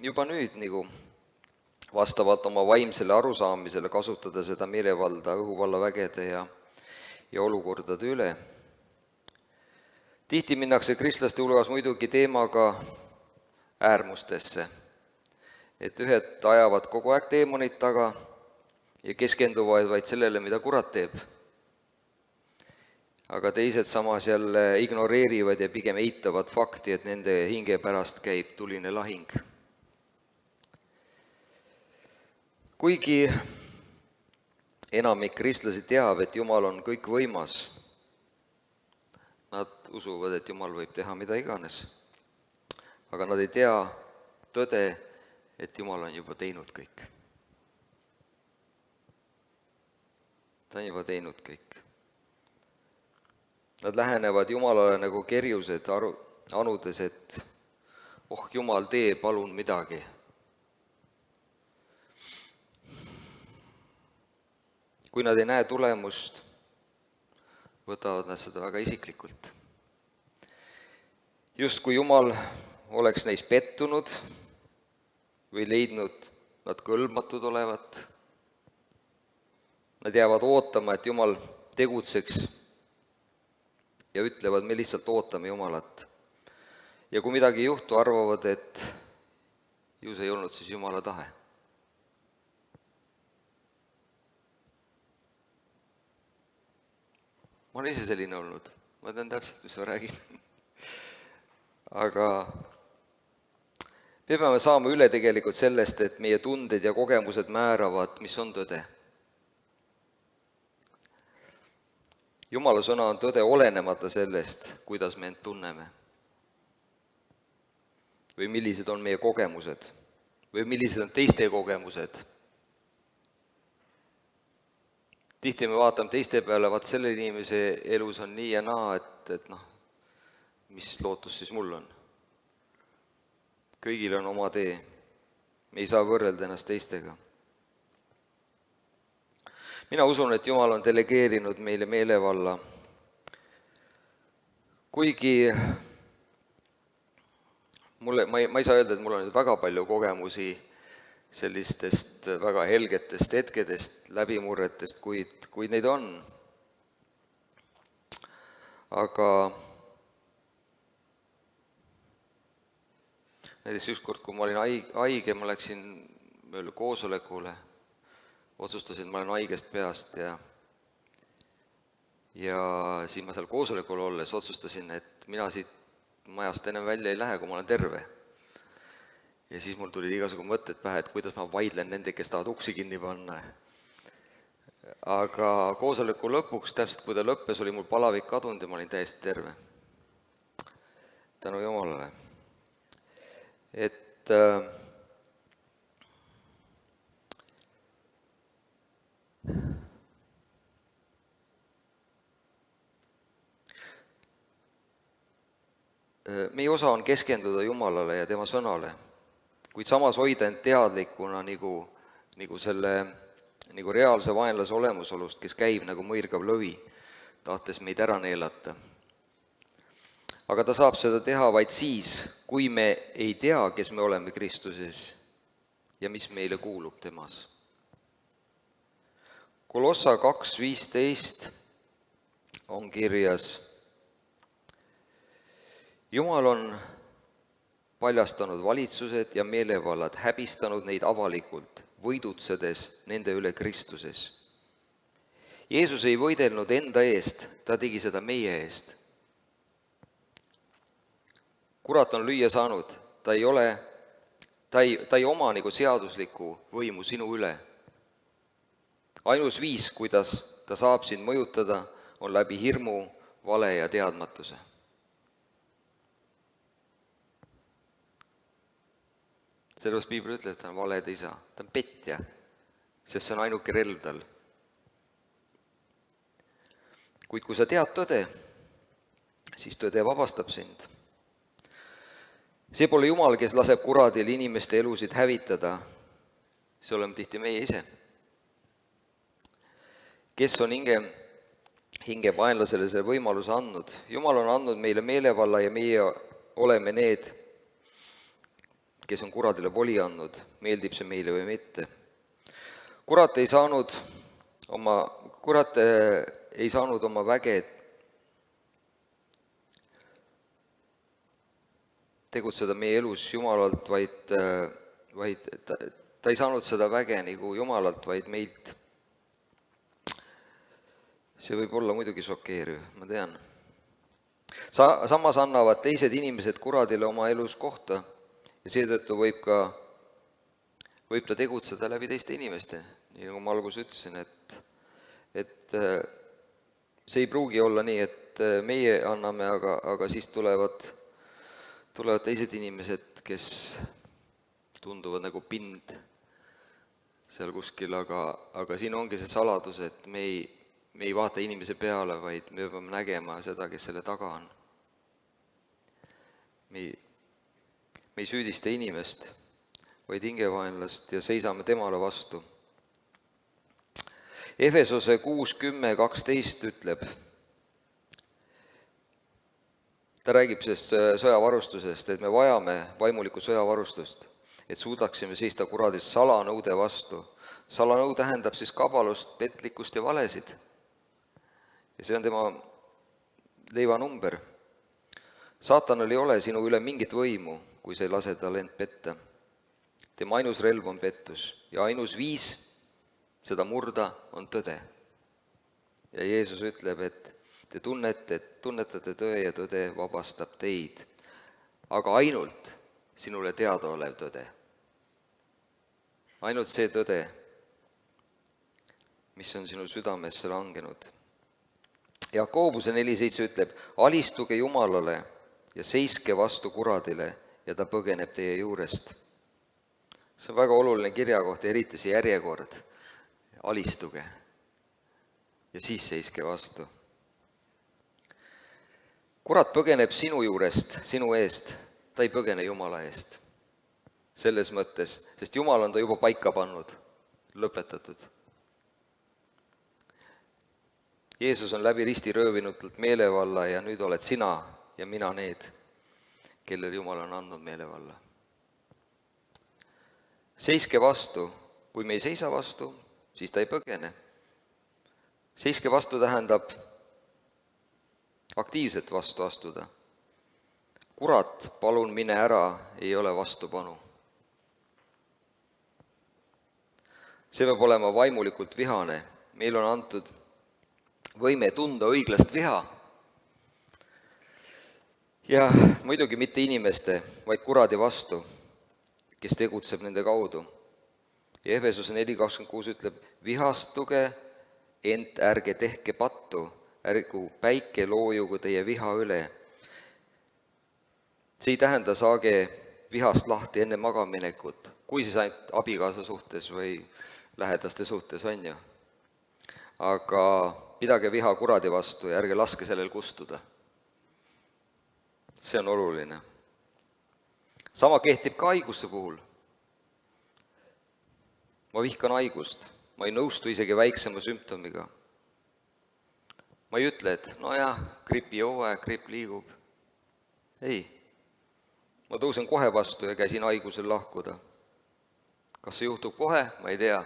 juba nüüd vastavalt oma vaimsele arusaamisele kasutada seda meelevalda õhuvallavägede ja olukordade üle. Tihti minnakse kristlaste hulgas muidugi teemaga äärmustesse, et ühed ajavad kogu aeg teemonid taga ja keskenduvad vaid sellele, mida kurat teeb. Aga teised samas jälle ignoreerivad ja pigem eitavad fakti, et nende hinge pärast käib tuline lahing. Kuigi enamik kristlasi teab, et Jumal on kõik võimas, nad usuvad, et Jumal võib teha mida iganes. Aga nad ei tea tõde, et Jumal on juba teinud kõik. Ta on juba teinud kõik. Nad lähenevad Jumalale nagu kerjused anudes, et Jumal, tee palun midagi. Kui nad ei näe tulemust, võtavad nad seda väga isiklikult. Just kui Jumal oleks neis pettunud või leidnud nad kõlbmatud olevat, nad jäävad ootama, et Jumal tegutseks ja ütlevad, me lihtsalt ootame Jumalat. Ja kui midagi ei juhtu, arvavad, et ju see ei olnud siis Jumala tahe. Ma olen ise selline olnud, ma tean täpselt, mis ma räägin. Aga me peame saama üle tegelikult sellest, et meie tunded ja kogemused määravad, mis on tõde. Jumala sõna on tõde olenemata sellest, kuidas me end tunneme. Või millised on meie kogemused. Või millised on teiste kogemused. Tihti me vaatame teiste peale, vaat selle inimese elus on nii ja naa, et mis lootus siis mul on. Kõigil on oma tee. Me ei saa võrrelda ennast teistega. Mina usun, et Jumal on delegeerinud meile meelevalla. Kuigi ma ei saa öelda, et mul on nüüd väga palju kogemusi sellistest väga helgetest hetkedest, läbimurretest, kuid neid on. Aga näiteks ükskord, kui ma olin haige, ma läksin koosolekule, otsustasin, et ma olen haigest peast ja siis ma seal koosolekul olles otsustasin, et mina siit majast enam välja ei lähe, kui ma olen terve. Ja siis mul tulid igasugu mõtted pähe, et kuidas ma vaidlen nende, kes tahavad uksi kinni panna. Aga koosoleku lõpuks, täpselt kui ta lõppes, oli mul palavik kadunud ja ma olin täiesti terve. Tänu Jumalale. Et meie osa on keskenduda Jumalale ja tema sõnale, kuid samas hoida end teadlikuna nagu reaalse vaenlase olemusolust, kes käib nagu mõirgav lõvi, tahtes meid ära neelata. Aga ta saab seda teha vaid siis, kui me ei tea, kes me oleme Kristuses ja mis meile kuulub temas. Kolossa 2.15 on kirjas: Jumal on paljastanud valitsused ja meelevallad, häbistanud neid avalikult, võidutsedes nende üle Kristuses. Jeesus ei võidelnud enda eest, ta tegi seda meie eest. Kurat on lüüa saanud, ta ei oma nagu seaduslikku võimu sinu üle. Ainus viis, kuidas ta saab sind mõjutada, on läbi hirmu, vale ja teadmatuse. Sellepärast Piibel ütleb, et ta on valede isa, ta on petja, sest see on ainuke relv tal. Kuid kui sa tead tõde, siis tõde vabastab sind. See pole Jumal, kes laseb kuradil inimeste elusid hävitada, see oleme tihti meie ise. Kes on hinge vaenlasele selle võimaluse andnud? Jumal on andnud meile meelevalla ja meie oleme need, kes on kuradile voli andnud, meeldib see meile või mitte. Kurat ei saanud oma väge tegutseda meie elus Jumalalt, vaid ta ei saanud seda väge nagu Jumalalt, vaid meilt. See võib olla muidugi šokeeriv, ma tean. Samas annavad teised inimesed kuradile oma elus kohta, ja seetõttu võib ta tegutseda läbi teiste inimeste, nii nagu ma alguses ütlesin, et see ei pruugi olla nii, et meie anname, aga siis tulevad teised inimesed, kes tunduvad nagu pind seal kuskil, aga siin ongi see saladus, et me ei vaata inimese peale, vaid me peame nägema seda, kes selle taga on. Me ei süüdista inimest, vaid hingevaenlast ja seisame temale vastu. Efesose 6.10.12 ütleb, ta räägib sellest sõjavarustusest, et me vajame vaimulikku sõjavarustust, et suudaksime seista kuradist salanõude vastu. Salanõu tähendab siis kabalust, petlikkust ja valesid. Ja see on tema leivanumber. Saatanal ei ole sinu üle mingit võimu, kui sa ei lase tal end petta. Tema ainus relv on pettus ja ainus viis seda murda on tõde. Ja Jeesus ütleb, et te tunnetate tõe ja tõde vabastab teid, aga ainult sinule teadaolev tõde. Ainult see tõde, mis on sinu südamesse langenud. Jakobuse 4:7 ütleb, alistuge Jumalale ja seiske vastu kuradile ja ta põgeneb teie juurest. See on väga oluline kirjakoht, eriti see järjekord. Alistuge ja siis seiske vastu. Kurat põgeneb sinu juurest, sinu eest, ta ei põgene Jumala eest. Selles mõttes, sest Jumal on ta juba paika pannud, lõpetatud. Jeesus on läbi risti röövinud meelevalla ja nüüd oled sina ja mina need, kellele Jumal on andnud meelevalla. Seiske vastu, kui me ei seisa vastu, siis ta ei põgene. Seiske vastu tähendab aktiivselt vastu astuda. Kurat, palun mine ära, ei ole vastupanu. See peab olema vaimulikult vihane. Meil on antud võime tunda õiglast viha. Ja muidugi mitte inimeste, vaid kuradi vastu, kes tegutseb nende kaudu. Ja Efesuse 4:26 ütleb, vihastuge, ent ärge tehke pattu, ärgu päike loojugu teie viha üle. See ei tähenda, saage vihast lahti enne magaminekut, kui siis ainult abikaasa suhtes või lähedaste suhtes on ju. Aga pidage viha kuradi vastu ja ärge laske sellel kustuda. See on oluline. Sama kehtib ka haiguse puhul. Ma vihkan haigust, ma ei nõustu isegi väiksema sümptomiga. Ma ei ütle, et nojah, gripihooaeg, gripp liigub. Ei, ma tõusen kohe vastu ja käsin haigusel lahkuda. Kas see juhtub kohe, ma ei tea,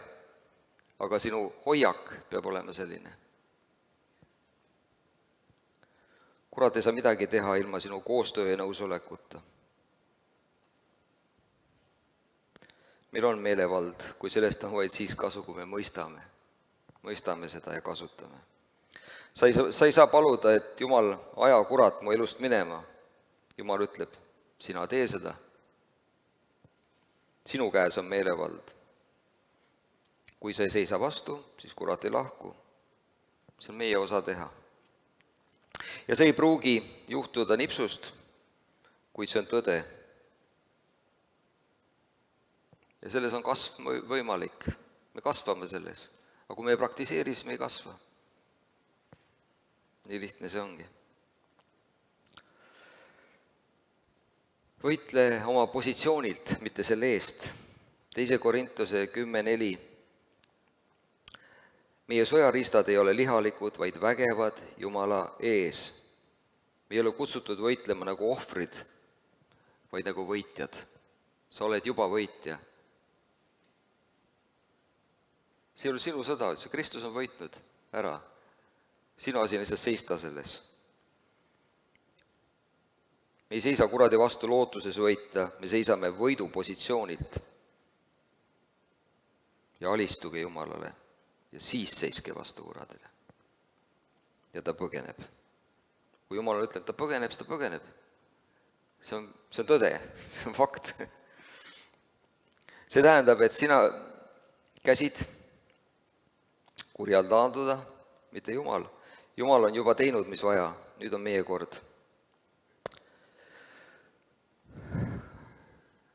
aga sinu hoiak peab olema selline. Kurat ei saa midagi teha ilma sinu koostöö ja nõusolekuta. Meil on meelevald, kui sellest on vaid siis kasu, kui me mõistame seda ja kasutame. Sa ei saa paluda, et Jumal, aja kurat mu elust minema. Jumal ütleb, sina tee seda. Sinu käes on meelevald. Kui sa ei seisa vastu, siis kurat ei lahku. See on meie osa teha. Ja see ei pruugi juhtuda nipsust, kuid see on tõde. Ja selles on kasv võimalik. Me kasvame selles. Aga kui me ei praktiseeri, siis me ei kasva. Nii lihtne see ongi. Võitle oma positsioonilt, mitte selle eest. 2. Korintuse 10:4. Meie sõjariistad ei ole lihalikud, vaid vägevad Jumala ees. Me ei ole kutsutud võitlema nagu ohvrid, vaid nagu võitjad. Sa oled juba võitja. See ei ole sinu sõda, see Kristus on võitnud ära. Sinu asi lihtsalt seista selles. Me ei seisa kuradi vastu lootuses võita, me seisame võidupositsioonilt. Ja alistuge Jumalale ja siis seiske vastu kuradile. Ja ta põgeneb. Kui Jumal ütleb, ta põgeneb, siis ta põgeneb. See on tõde, see on fakt. See tähendab, et sina käsid kurjal taanduda, mitte Jumal. Jumal on juba teinud, mis vaja, nüüd on meie kord.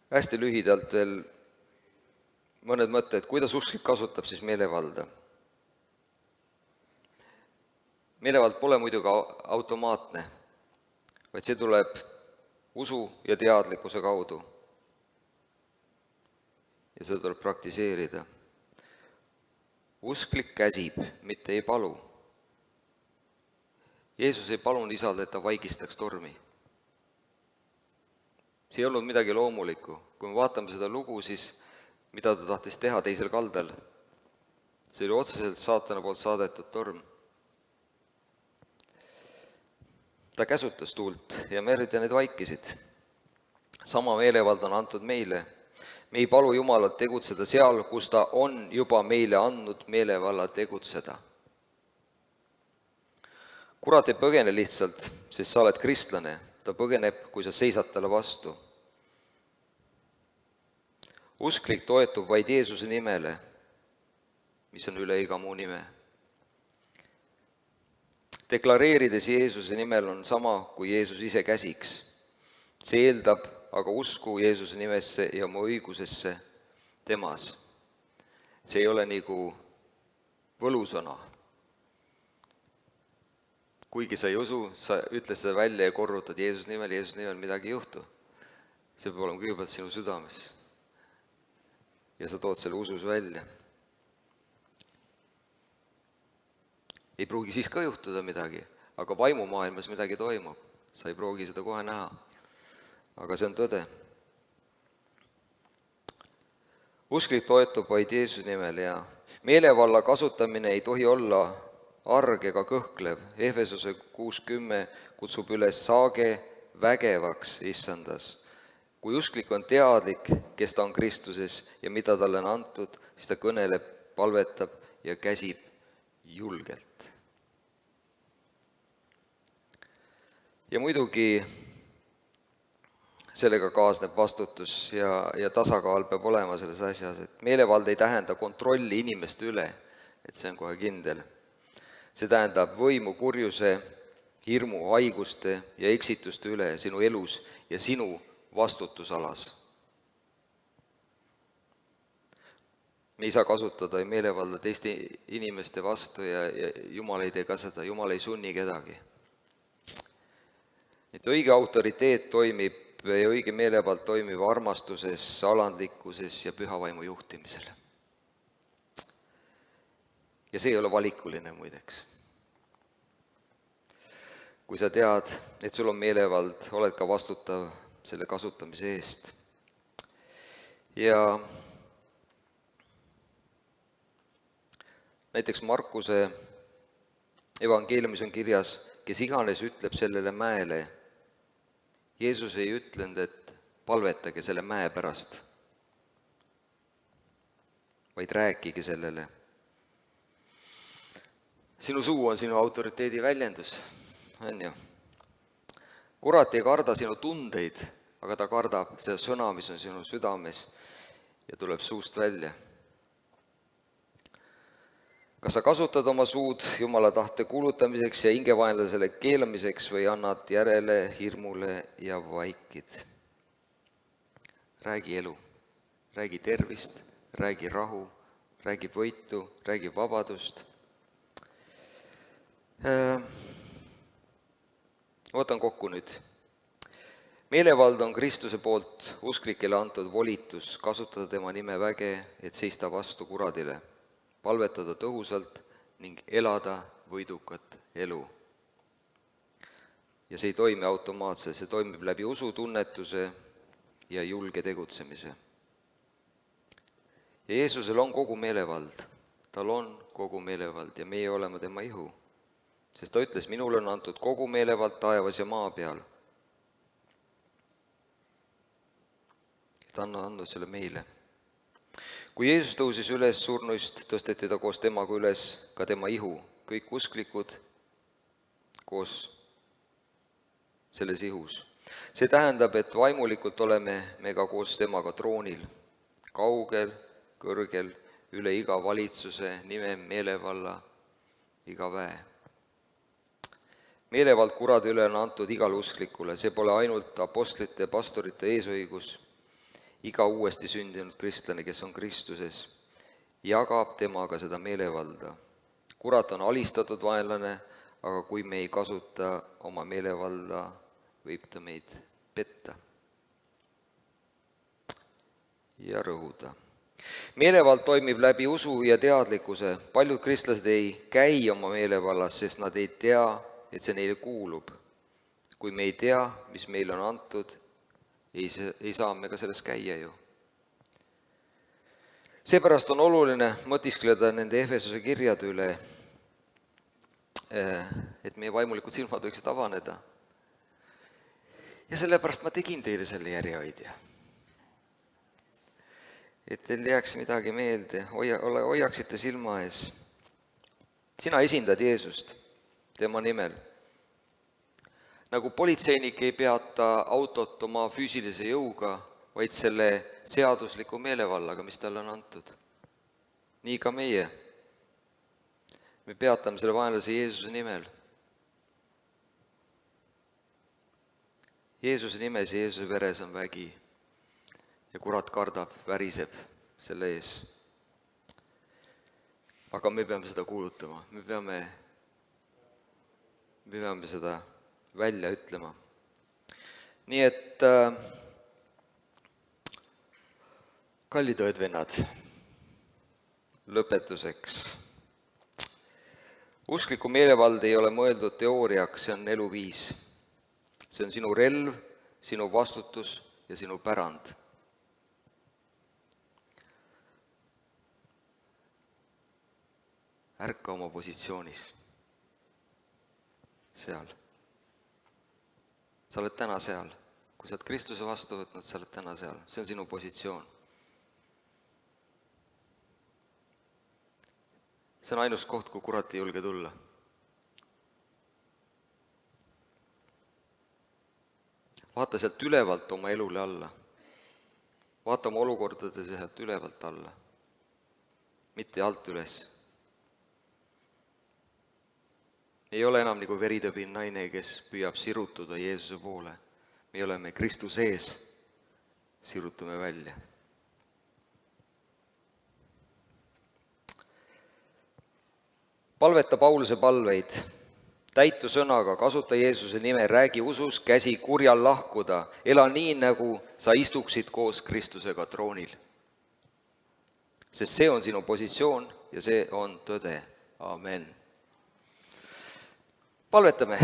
Hästi lühidalt veel mõned mõtted, kuidas usklik kasutab siis meelevalda. Meelevald pole muidugi automaatne, vaid see tuleb usu ja teadlikkuse kaudu. Ja seda tuleb praktiseerida. Usklik käsib, mitte ei palu. Jeesus ei palunud isalt, et ta vaigistaks tormi. See ei olnud midagi loomulikku. Kui me vaatame seda lugu, siis mida ta tahtis teha teisel kaldal? See oli otseselt saatana poolt saadetud torm. Ta käsutas tuult ja merd ja need vaikisid. Sama meelevald on antud meile. Me ei palu Jumalat tegutseda seal, kus ta on juba meile andnud meelevalla tegutseda. Kurat ei põgene lihtsalt, sest sa oled kristlane. Ta põgeneb, kui sa seisad talle vastu. Usklik toetub vaid Jeesuse nimele, mis on üle iga muu nime. deklareerides Jeesuse nimel on sama, kui Jeesus ise käsiks. See eeldab aga usku Jeesuse nimesse ja oma õigusesse temas. See ei ole nagu võlusõna. Kuigi sa ei usu, sa ütled seda välja ja korrutad Jeesuse nimel, midagi ei juhtu. See peab olema kõigepealt sinu südames. Ja sa tood selle usus välja. Ei pruugi siis ka juhtuda midagi, aga vaimumaailmas midagi toimub. Sa ei pruugi seda kohe näha. Aga see on tõde. Usklik toetub vaid Jeesuse nimel ja meelevalla kasutamine ei tohi olla arg ega kõhklev. Efesuse 6:10 kutsub üles saage vägevaks issandas. Kui usklik on teadlik, kes ta on Kristuses ja mida talle on antud, siis ta kõneleb, palvetab ja käsib julgelt. Ja muidugi sellega kaasneb vastutus ja tasakaal peab olema selles asjas, et meelevald ei tähenda kontrolli inimeste üle, et see on kohe kindel. See tähendab võimu kurjuse, hirmu, haiguste ja eksituste üle sinu elus ja sinu vastutusalas. Me ei saa kasutada meelevalda teiste inimeste vastu ja Jumal ei tee ka seda, Jumal ei sunni kedagi. Et õige autoriteet toimib ja õige meelevald toimib armastuses, alandlikkuses ja püha vaimu juhtimisel. Ja see ei ole valikuline muideks. Kui sa tead, et sul on meelevald, oled ka vastutav selle kasutamise eest. Ja näiteks Markuse evangeeliumis on kirjas, kes iganes ütleb sellele mäele, Jeesus ei ütlenud, et palvetage selle mäe pärast, vaid rääkige sellele. Sinu suu on sinu autoriteedi väljendus, on ju. Kurat ei karda sinu tundeid, aga ta kardab seda sõna, mis on sinu südames ja tuleb suust välja. Kas sa kasutad oma suud Jumala tahte kuulutamiseks ja hingevaenlasele keelamiseks või annad järele hirmule ja vaikid? Räägi elu, räägi tervist, räägi rahu, räägi võitu, räägi vabadust. Võtan kokku nüüd. Meelevald on Kristuse poolt usklikele antud volitus kasutada tema nime väge, et seista vastu kuradile, palvetada tõhusalt ning elada võidukat elu. Ja see ei toimi automaatselt, see toimib läbi usutunnetuse ja julge tegutsemise. Ja Jeesusel on kogu meelevald, tal on kogu meelevald ja meie oleme tema ihu. Sest ta ütles, minule on antud kogu meelevald taevas ja maa peal. Ta on andnud selle meile. Kui Jeesus tõusis üles surnuist, tõsteti ta koos temaga üles ka tema ihu, kõik usklikud koos selles ihus. See tähendab, et vaimulikult oleme me ka koos temaga troonil, kaugel, kõrgel, üle iga valitsuse, nime, meelevalla, iga väe. Meelevald kurade üle on antud igale usklikule, see pole ainult apostlite ja pastorite eesõigus. Iga uuesti sündinud kristlane, kes on Kristuses, jagab temaga seda meelevalda. Kurat on alistatud vaenlane, aga kui me ei kasuta oma meelevalda, võib ta meid petta ja rõhuda. Meelevald toimib läbi usu ja teadlikkuse. Paljud kristlased ei käi oma meelevallas, sest nad ei tea, et see neile kuulub. Kui me ei tea, mis meile on antud, ei saa me ka selles käia ju. Seepärast on oluline mõtiskleda nende Efesuse kirjade üle, et meie vaimulikud silmad võiksid avaneda. Ja sellepärast ma tegin teile selle järjehoidja. Et teil jääks midagi meelde, hoiaksite silma ees. Sina esindad Jeesust tema nimel. Nagu politseinik ei peata autot oma füüsilise jõuga, vaid selle seadusliku meelevallaga, mis talle on antud. Nii ka meie. Me peatame selle vaenlase Jeesuse nimel Jeesuse nimes ja Jeesuse veres on vägi ja kurat kardab, väriseb selle ees. Aga me peame seda kuulutama, me peame seda välja ütlema. Nii et kallid õed-vennad, lõpetuseks. Uskliku meelevald ei ole mõeldud teooriaks, see on eluviis. See on sinu relv, sinu vastutus ja sinu pärand. Ärka oma positsioonis. Seal. Sa oled täna seal. Kui sa oled Kristuse vastu võtnud, sa oled täna seal. See on sinu positsioon. See on ainus koht, kui kurat ei julge tulla. Vaata sealt ülevalt oma elule alla. Vaata oma olukordades sealt ülevalt alla. Mitte alt üles. Ei ole enam nagu veritõbin naine, kes püüab sirutuda Jeesuse poole. Me oleme Kristuse ees, sirutume välja. Palveta Pauluse palveid, täitu sõnaga, kasuta Jeesuse nime, räägi usus, käsi kurjal lahkuda, ela nii, nagu sa istuksid koos Kristusega troonil. Sest see on sinu positsioon ja see on tõde. Amen. Palvetame.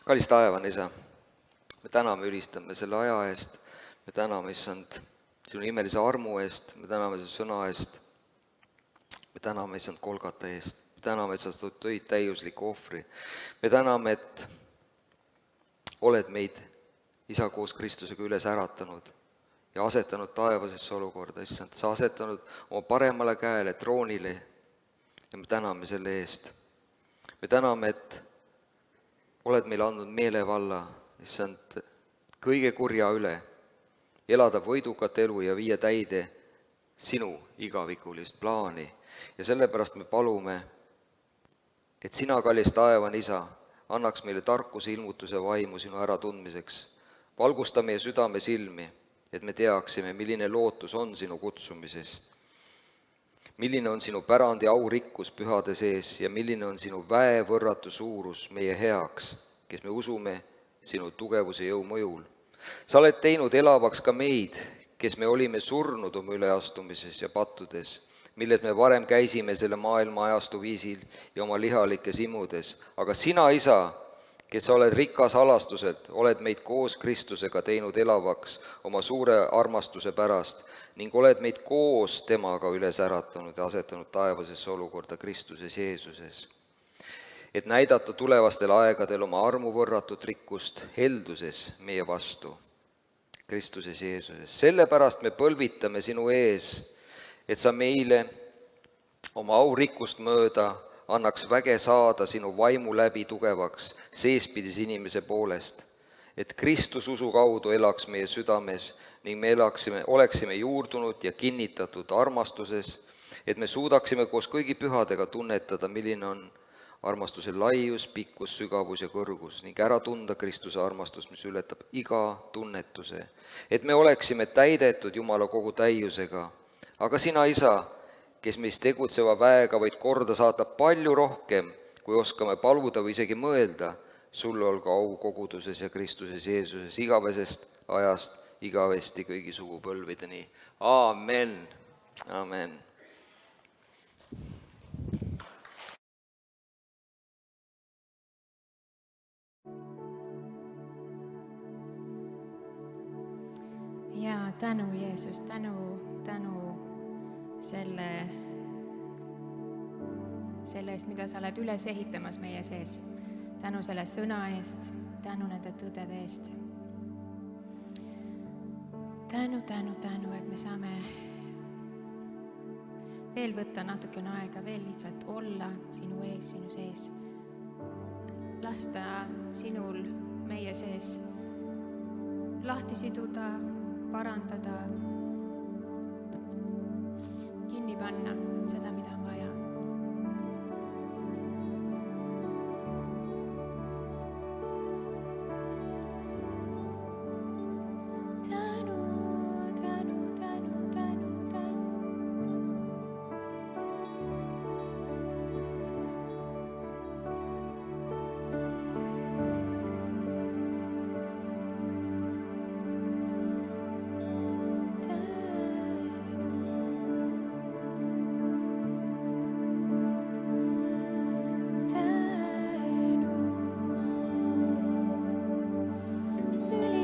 Kallis taevane Isa, me täname, ülistame selle aja eest, me täname, issand, sinu imelise armu eest, me täname su sõna eest, me täname, issand, Golgata eest, me täname, et sa tõid täiusliku ohvri, me täname, et oled meid, Isa, koos Kristusega üles äratanud ja asetanud taevasesse olukorda, issand, sa asetanud oma paremale käele, troonile ja me täname selle eest. Me täname, et oled meile andnud meelevalla, issand, kõige kurja üle, elada võidukat elu ja viia täide sinu igavikulist plaani. Ja sellepärast me palume, et sina, kallis taevane Isa, annaks meile tarkuse, ilmutuse vaimu sinu äratundmiseks. Valgusta meie südame silmi, et me teaksime, milline lootus on sinu kutsumises, milline on sinu pärandi aurikkus pühade sees ja milline on sinu väevõrratu suurus meie heaks, kes me usume sinu tugevuse jõu mõjul. Sa oled teinud elavaks ka meid, kes me olime surnud oma üleastumises ja pattudes, milles me varem käisime selle maailma ajastu viisil ja oma lihalikes imudes. Aga sina, Isa, kes sa oled rikas halastuselt, oled meid koos Kristusega teinud elavaks oma suure armastuse pärast ning oled meid koos temaga üles äratanud ja asetanud taevasesse olukorda Kristuses Jeesuses, et näidata tulevastel aegadel oma armu võrratut rikkust helduses meie vastu Kristuses Jeesuses. Sellepärast me põlvitame sinu ees, et sa meile oma aurikkust mööda annaks väge saada sinu vaimu läbi tugevaks seespidis inimese poolest, et Kristus usu kaudu elaks meie südames ning me oleksime juurdunud ja kinnitatud armastuses, et me suudaksime koos kõigi pühadega tunnetada, milline on armastuse laius, pikkus, sügavus ja kõrgus ning ära tunda Kristuse armastust, mis ületab iga tunnetuse, et me oleksime täidetud Jumala kogu täiusega. Aga sina, Isa, kes meist tegutseva väega võid korda saata palju rohkem, kui oskame paluda või isegi mõelda, sulle olgu au koguduses ja Kristuses Jeesuses igavesest ajast igavesti kõigi sugupõlvideni. Amen. Amen. Ja tänu, Jeesus, tänu selle eest, mida sa oled üles ehitamas meie sees. Tänu selle sõna eest, tänu nende tõdede eest. Tänu, et me saame veel võtta natukene aega, veel lihtsalt olla sinu ees, sinu sees. Lasta sinul meie sees lahti siduda, parandada, kinni panna seda, mida on vaja.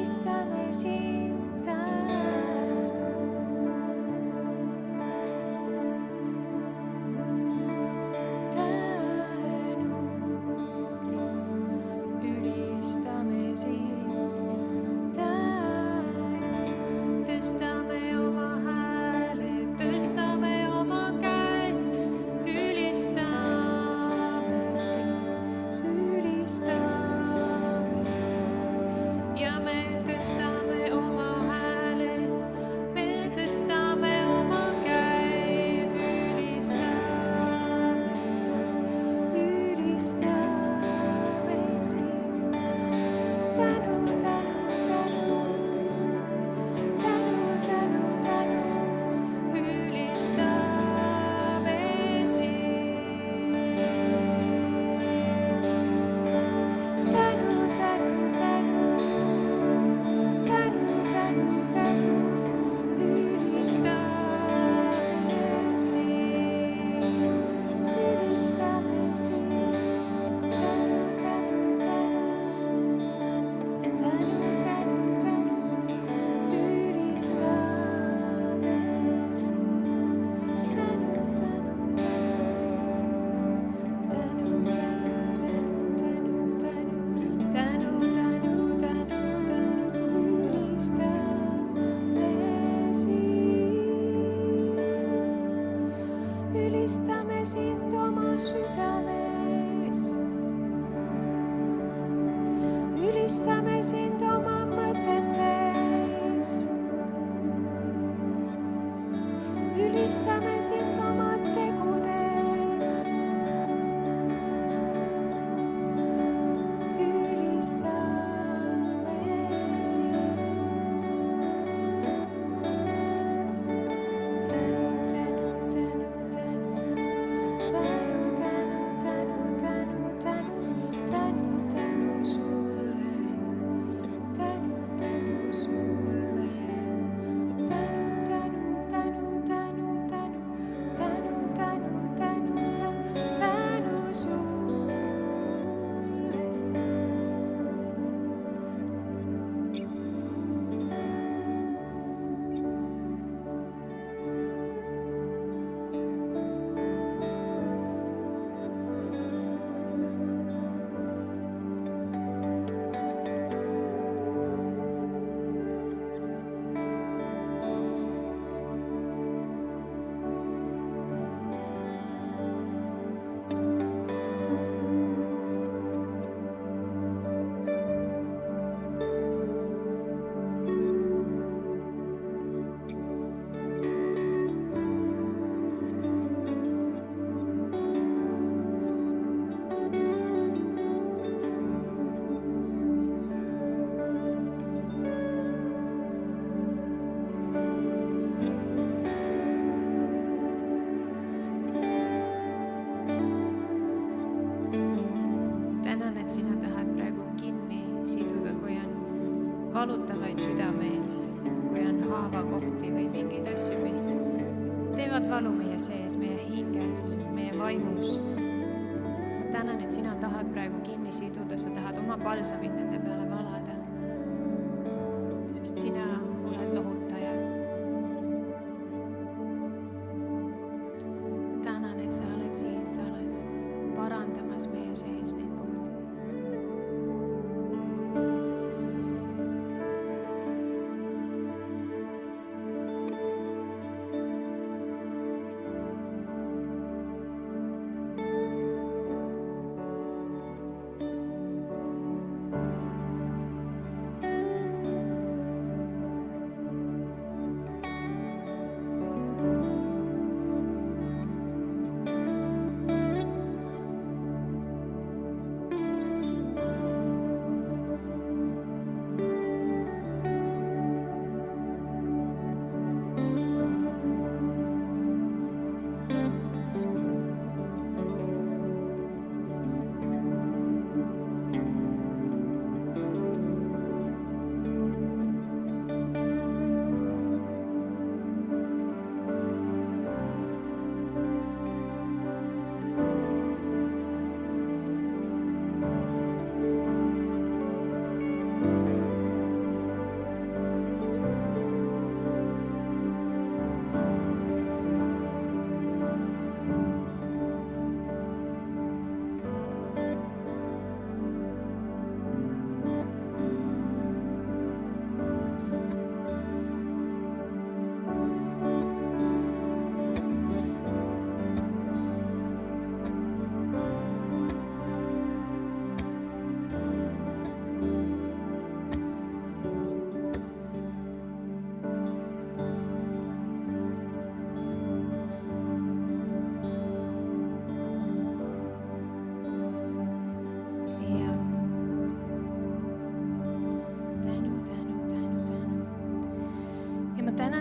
ülistame sind ülistame sind tõstame oma hääled, tõstame oma käed, ülistame sind ja me tõstame oma hääled, me tõstame oma käed, ülistame sind. Tänu, tänu, tänu, tänu, tänu, tänu, ülistame sind. Tänu, tänu, tänu, tänu, tänu, tänu, ülistame sind, ülistame sind. Tänu, tänu, tänu. Tänu, tänu, tänu, ülistame sind. Tänu, tänu, tänu, tänu, tänu, tänu, tänu, tänu, tänu, tänu, ülistame sind. Ülistame sind oma südames. Ülistame sind oma mõtetes, ülistame sind oma tegudes, ülistame sind. Tänu, tänu, tänu, tänu, tänu, tänu, tänu, tänu, tänu, tänu sulle. Tänu, tänu sulle. Tänu, tänu, tänu, tänu, tänu, tänu, tänu, tänu, tänu sulle. Tänan, et sina tahad praegu kinni siduda, kui on valutavaid südameid, kui on haavakohti või mingeid asju, mis teevad valu meie sees, meie hinges, meie vaimus. Tänan, et sina tahad praegu kinni siduda, sa tahad oma palsamit nende peale valada, sest sina oled lohutaja. Tänan, et sa oled siin, sa oled parandamas meie sees neid kohti.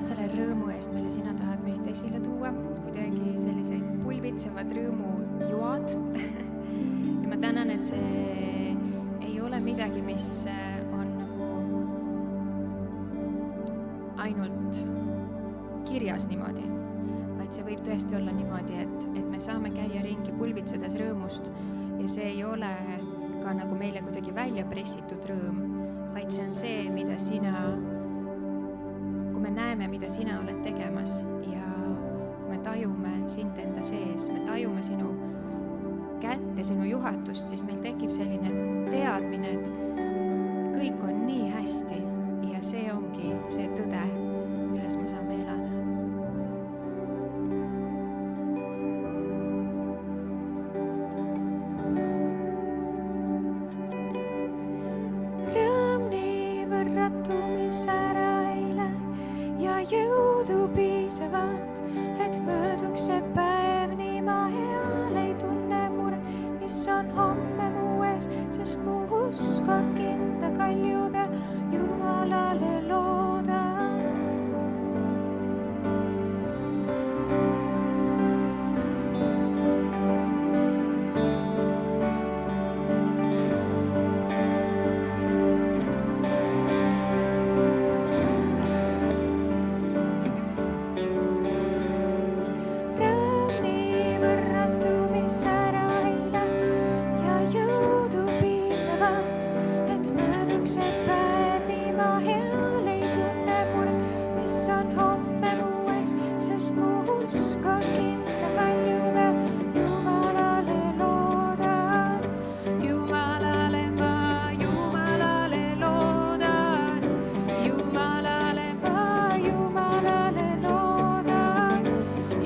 tänan selle rõõmu eest, mille sina tahad meist esile tuua, kuidagi selliseid pulbitsevad rõõmujoad ja ma tänan, et see ei ole midagi, mis on nagu ainult kirjas niimoodi, vaid see võib tõesti olla niimoodi, et me saame käia ringi pulbitsedes rõõmust ja see ei ole ka nagu meile kuidagi välja pressitud rõõm, vaid see on see, mida sina, kui me näeme, mida sina oled tegemas ja kui me tajume sind enda sees, me tajume sinu kätt ja sinu juhatust, siis meil tekib selline teadmine, et kõik on nii hästi ja see ongi see tõde, milles me saame elada. Rõõm nii võrratu, mis ära ei lähe ja jõudu piisavalt, et mööduks see päev nii ma heal ei tunne muret, mis on homme mu ees, sest mu usk on kindla kalju peal, Jumalale loodan. Rõõm nii võrratu, mis ära ei lähe ja jõudu piisavalt, et mööduks see päev nii ma heal ei tunne muret, mis on homme mu ees, sest mu usk on kindla kalju peal, Jumalale loodan. Jumalale ma, Jumalale loodan, Jumalale ma, Jumalale loodan,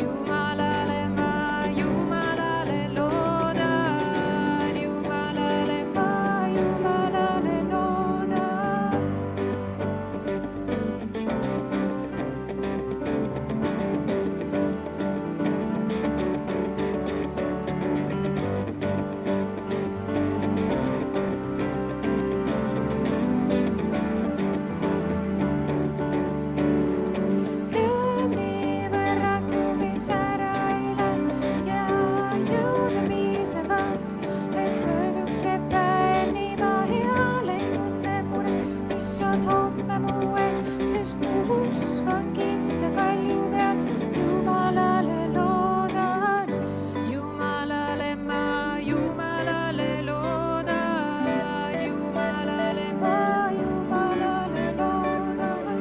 Jumalale ma, Jumalale loodan, Jumalale ma, Jumalale loodan. Rõõm nii võrratu, mis ära ei lähe ja jõudu piisavalt, et mööduks see päev nii ma heal ei tunne muret, mis on homme mu ees, sest mu usk on kindla kalju peal, Jumalale loodan. Jumalale ma, Jumalale loodan, Jumalale ma, Jumalale loodan,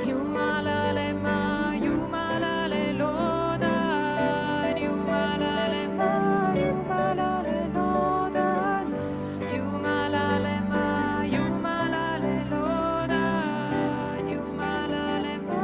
Jumalale ma, Jumalale loodan, Jumalale ma, Jumalale loodan, Jumalale ma, Jumalale loodan, Jumalale ma,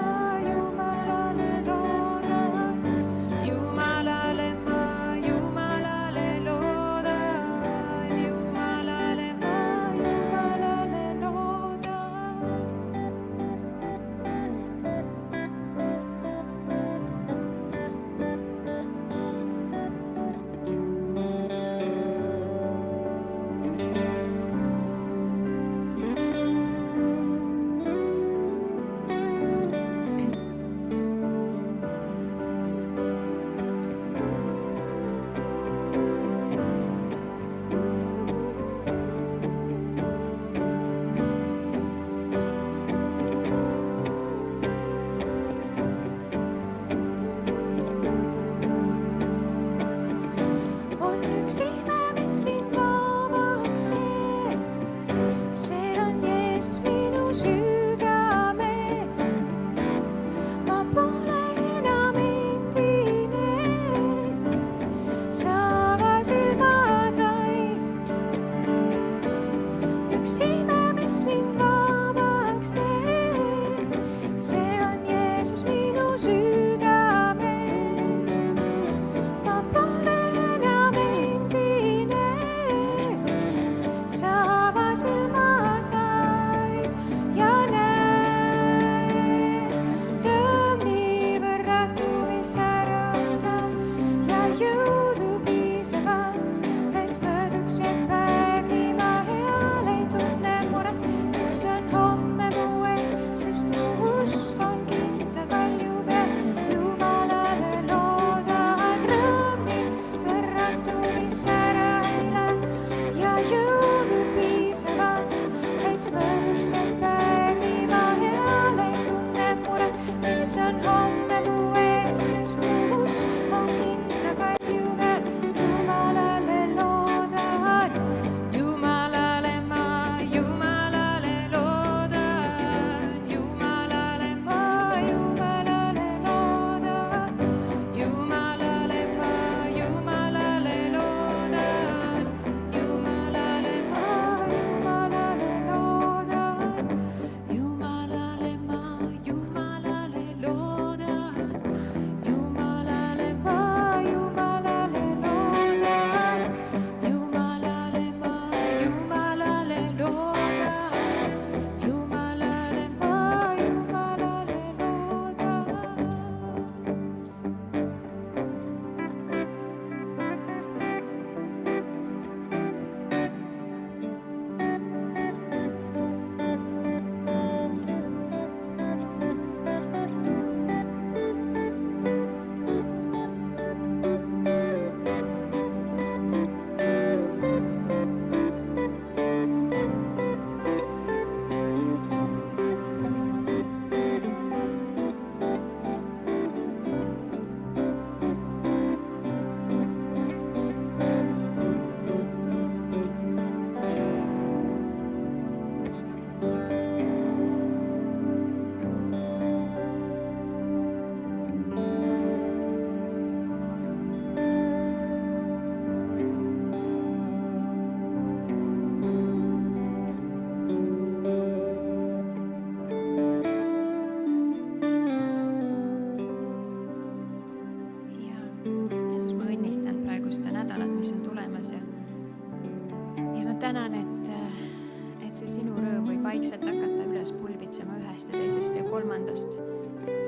ühest ja teisest ja kolmandast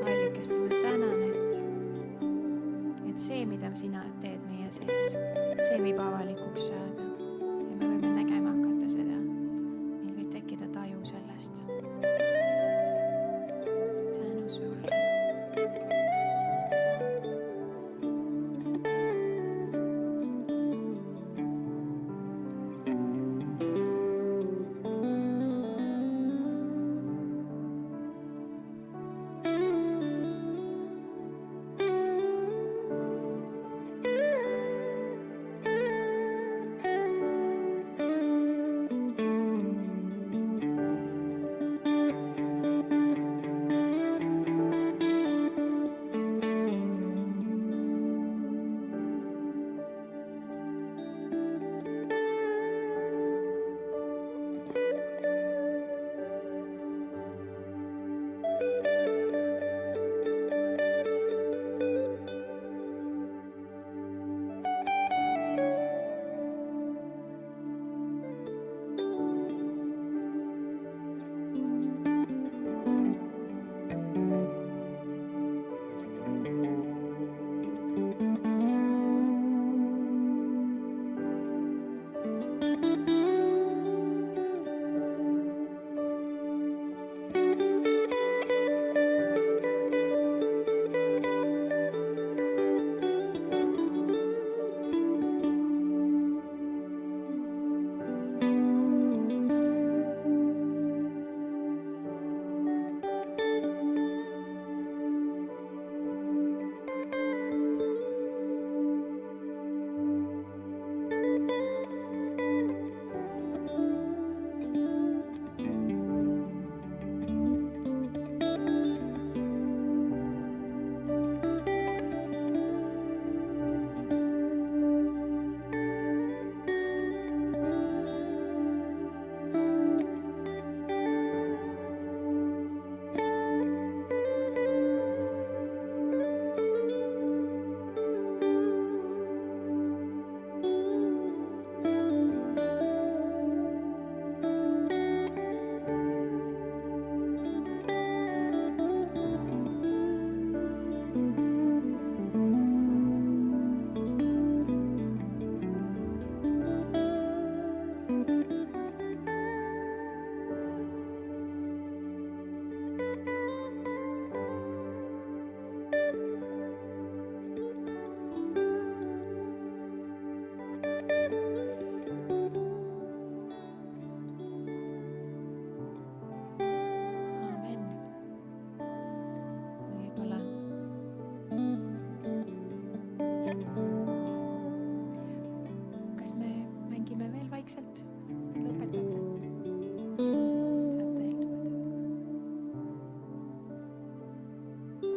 allikast. Ma tänan, et see, mida sina teed meie sees, see viib avalikuks saada ja me võime nägema hakata seda. Meil võib tekkida taju sellest. Tänu sulle.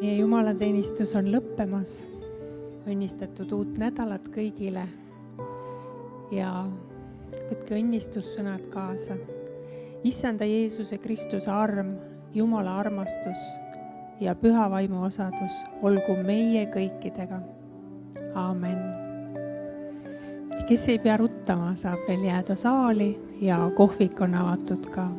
meie jumalateenistus on lõppemas. Õnnistatud uut nädalat kõigile ja võtke õnnistussõnad kaasa. Issanda Jeesuse Kristuse arm, Jumala armastus ja püha vaimu osadus olgu meie kõikidega. Aamen. Kes ei pea ruttama, saab veel jääda saali ja kohvik on avatud ka.